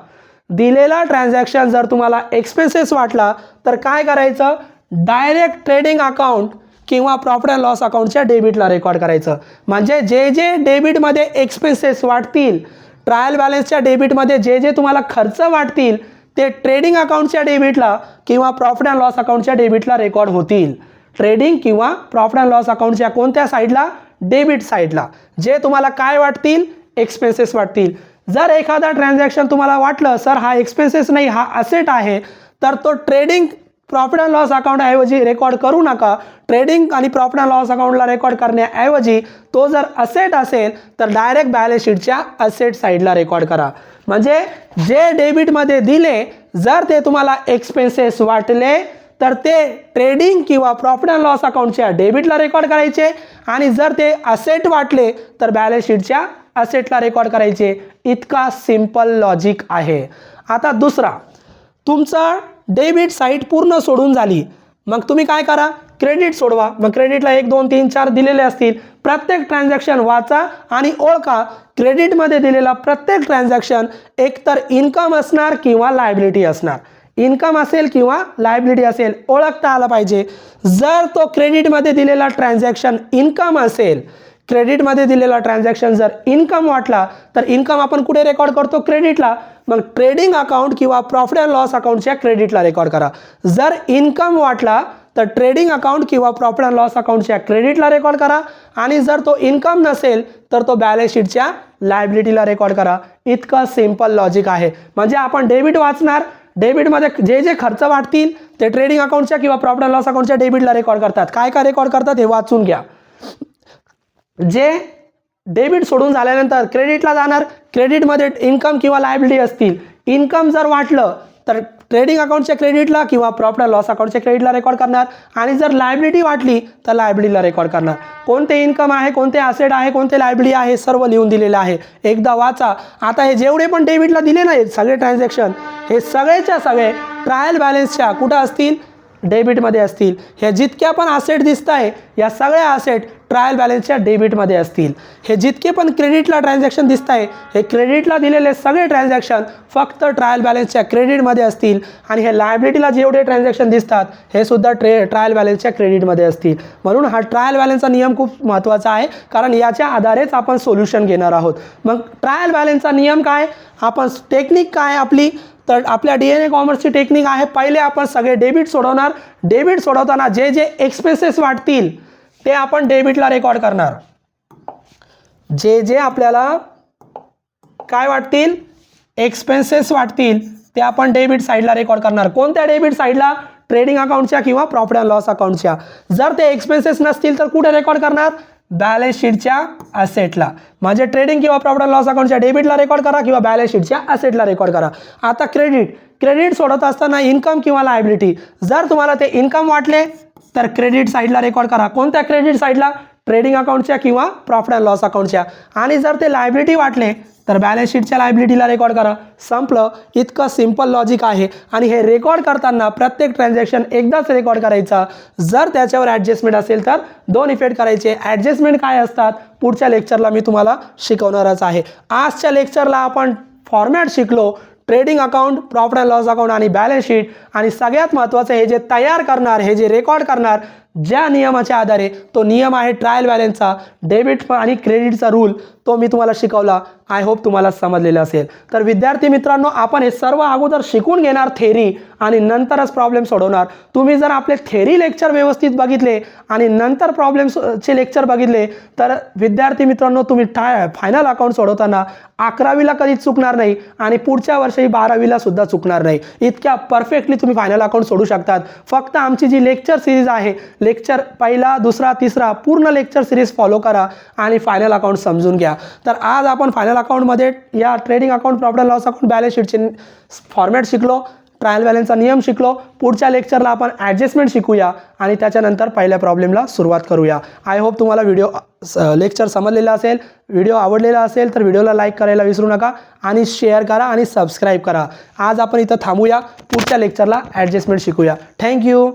दिलेला ट्रान्झॅक्शन जर तुम्हाला एक्सपेन्सेस वाटला तर काय करायचं, डायरेक्ट ट्रेडिंग अकाउंट किंवा प्रॉफिट अँड लॉस अकाउंटच्या डेबिटला रेकॉर्ड करायचं. म्हणजे जे जे डेबिटमध्ये एक्सपेन्सेस वाटतील, ट्रायल बॅलन्सच्या डेबिटमध्ये जे जे तुम्हाला खर्च वाटतील ते ट्रेडिंग अकाउंटच्या डेबिटला किंवा प्रॉफिट अँड लॉस अकाउंटच्या डेबिटला रेकॉर्ड होतील. ट्रेडिंग किंवा प्रॉफिट अँड लॉस अकाउंटच्या कोणत्या साईडला, डेबिट साईडला. जे तुम्हाला काय वाटतील, एक्सपेन्सेस वाटतील. जर एखादा ट्रान्झॅक्शन तुम्हाला वाटलं सर हा एक्सपेन्सेस नाही हा असेट आहे, तर तो ट्रेडिंग प्रॉफिट अँड लॉस अकाउंटऐवजी रेकॉर्ड करू नका. ट्रेडिंग आणि प्रॉफिट अँड लॉस अकाउंटला रेकॉर्ड करण्याऐवजी तो जर असेट असेल तर डायरेक्ट बॅलन्स शीटच्या असेट साईडला रेकॉर्ड करा. म्हणजे जे डेबिटमध्ये दिले जर ते तुम्हाला एक्सपेन्सेस वाटले तर ते ट्रेडिंग किंवा प्रॉफिट अँड लॉस अकाउंटच्या डेबिटला रेकॉर्ड करायचे आणि जर ते असेट वाटले तर बॅलन्स शीटच्या असेटला रेकॉर्ड करायचे. इतका सिंपल लॉजिक आहे. आता दुसरा, तुमचं डेबिट साईट पूर्ण सोडून झाली, मग तुम्ही काय करा, क्रेडिट सोडवा. मग क्रेडिटला 1 2 3 4 दिलेले असतील. प्रत्येक ट्रान्झॅक्शन वाचा आणि ओळखा. क्रेडिटमध्ये दिलेला प्रत्येक ट्रान्झॅक्शन एकतर इन्कम असणार किंवा लायबिलिटी असणार. इन्कम असेल किंवा लायबिलिटी असेल, ओळखता आला पाहिजे. जर तो क्रेडिटमध्ये दिलेला ट्रान्झॅक्शन इन्कम असेल, क्रेडिटमध्ये दिलेला ट्रान्झॅक्शन जर इन्कम वाटला तर इन्कम आपण कुठे रेकॉर्ड करतो, क्रेडिटला. मग ट्रेडिंग अकाउंट किंवा प्रॉफिट अँड लॉस अकाउंटच्या क्रेडिटला रेकॉर्ड करा. जर इन्कम वाटला तर ट्रेडिंग अकाउंट किंवा प्रॉफिट अँड लॉस अकाउंटच्या क्रेडिटला रेकॉर्ड करा आणि जर तो इन्कम नसेल तर तो बॅलन्स शीटच्या लायबिलिटीला रेकॉर्ड करा. इतकं सिंपल लॉजिक आहे. म्हणजे आपण डेबिट वाचणार, डेबिटमध्ये जे जे खर्च वाटतील ते ट्रेडिंग अकाउंटच्या किंवा प्रॉफिट अँड लॉस अकाउंटच्या डेबिटला रेकॉर्ड करतात. काय काय रेकॉर्ड करतात हे वाचून घ्या. जे डेबिट सोडून झाल्यानंतर क्रेडिटला जाणार, क्रेडिटमध्ये इन्कम किंवा लायबिलिटी असतील. इन्कम जर वाटलं तर ट्रेडिंग अकाउंटच्या क्रेडिटला किंवा प्रॉफिट अँड लॉस अकाउंटच्या क्रेडिटला रेकॉर्ड करणार आणि जर लायबिलिटी वाटली तर लायबिलिटीला रेकॉर्ड करणार. कोणते इन्कम आहे, कोणते असेट आहे, कोणते लायबिलिटी आहे सर्व लिहून दिलेलं आहे. एकदा वाचा. आता हे जेवढे पण डेबिटला दिले नाहीत सगळे ट्रान्झॅक्शन हे सगळेच्या सगळे ट्रायल बॅलन्सच्या कुठं असतील, डेबिटमध्ये असतील. हे जितक्या पण असेट दिसत आहे या सगळ्या असेट ट्रायल बॅलन्सच्या डेबिटमध्ये असतील. हे जितके पण क्रेडिटला ट्रान्झॅक्शन दिसत आहे हे क्रेडिटला दिलेले सगळे ट्रान्झॅक्शन फक्त ट्रायल बॅलन्सच्या क्रेडिटमध्ये असतील आणि हे लायबिलिटीला जेवढे ट्रान्झॅक्शन दिसतात हे सुद्धा ट्रायल बॅलन्सच्या क्रेडिटमध्ये असतील. म्हणून हा ट्रायल बॅलन्सचा नियम खूप महत्त्वाचा आहे, कारण याच्या आधारेच आपण सोल्युशन घेणार आहोत. मग ट्रायल बॅलन्सचा नियम काय, आपण टेक्निक काय आपली, तर आपल्या DNA कॉमर्सची टेक्निक आहे. पहिले आपण सगळे डेबिट सोडवणार. डेबिट सोडवताना जे जे एक्सपेन्सेस वाटतील ते आपण डेबिटला रेकॉर्ड करणार. जे जे आपल्याला काय वाटतील, एक्सपेन्सेस वाटतील ते आपण डेबिट साईडला रेकॉर्ड करणार. कोणत्या डेबिट साईडला, ट्रेडिंग अकाउंटच्या किंवा प्रॉफिट अँड लॉस अकाउंटच्या. जर ते एक्सपेन्सेस नसतील तर कुठे रेकॉर्ड करणार, बॅलन्स शीटच्या असेटला. म्हणजे ट्रेडिंग किंवा प्रॉफिट अँड लॉस अकाउंटच्या डेबिटला रेकॉर्ड करा किंवा बॅलन्स शीटच्या असेटला रेकॉर्ड करा. आता क्रेडिट सोडत असताना इन्कम किंवा लायबिलिटी, जर तुम्हाला ते इन्कम वाटले तर क्रेडिट साईडला रेकॉर्ड करा. कोणत्या क्रेडिट साईडला, ट्रेडिंग अकाउंटच्या किंवा प्रॉफिट अँड लॉस अकाउंटच्या. आणि जर ते लायबिलिटी वाटले तर बॅलन्स शीटच्या लायबिलिटीला रेकॉर्ड करा. संपलं. इतकं सिंपल लॉजिक आहे. आणि हे रेकॉर्ड करताना प्रत्येक ट्रान्झॅक्शन एकदाच रेकॉर्ड करायचा. जर त्याच्यावर ॲडजस्टमेंट असेल तर 2 इफेक्ट करायचे. ॲडजस्टमेंट काय असतात पुढच्या लेक्चरला मी तुम्हाला शिकवणारच आहे. आजच्या लेक्चरला आपण फॉर्मॅट शिकलो, trading account, profit and loss account आणि बॅलन्स शीट. आणि सगळ्यात महत्त्वाचं हे जे तयार करणार, हे जे रेकॉर्ड करणार, ज्या नियमाच्या आधारे, तो नियम आहे ट्रायल बॅलन्सचा. डेबिट आणि क्रेडिटचा रूल तो मी तुम्हाला शिकवला. आय होप तुम्हाला समजलेलं असेल. तर विद्यार्थी मित्रांनो, आपण हे सर्व अगोदर शिकून घेणार थेरी आणि नंतरच प्रॉब्लेम सोडवणार. तुम्ही जर आपले थेरी लेक्चर व्यवस्थित बघितले आणि नंतर प्रॉब्लेम्सचे लेक्चर बघितले तर विद्यार्थी मित्रांनो तुम्ही फायनल अकाउंट सोडवताना 11वीला कधीच चुकणार नाही आणि पुढच्या वर्षी 12वीला सुद्धा चुकणार नाही. इतक्या परफेक्टली तुम्ही फायनल अकाउंट सोडू शकतात. फक्त आमची जी लेक्चर सिरीज आहे, लेक्चर पहिला, दुसरा, तिसरा पूर्ण लेक्चर सिरीज फॉलो करा आणि फायनल अकाउंट समजून घ्या. तर आज आपण फायनल अकाउंटमध्ये या trading account, profit and loss account, balance शीटचे फॉर्मॅट शिकलो, ट्रायल बॅलन्सचा नियम शिकलो. पुढच्या लेक्चरला आपण ॲडजस्टमेंट शिकूया आणि त्याच्यानंतर पहिल्या प्रॉब्लेमला सुरुवात करूया. आय होप तुम्हाला लेक्चर समजलेला असेल. व्हिडिओ आवडलेला असेल तर व्हिडिओला लाईक करायला विसरू नका आणि शेअर करा आणि सबस्क्राईब करा. आज आपण इथं थांबूया. पुढच्या लेक्चरला ॲडजस्टमेंट शिकूया. थँक्यू.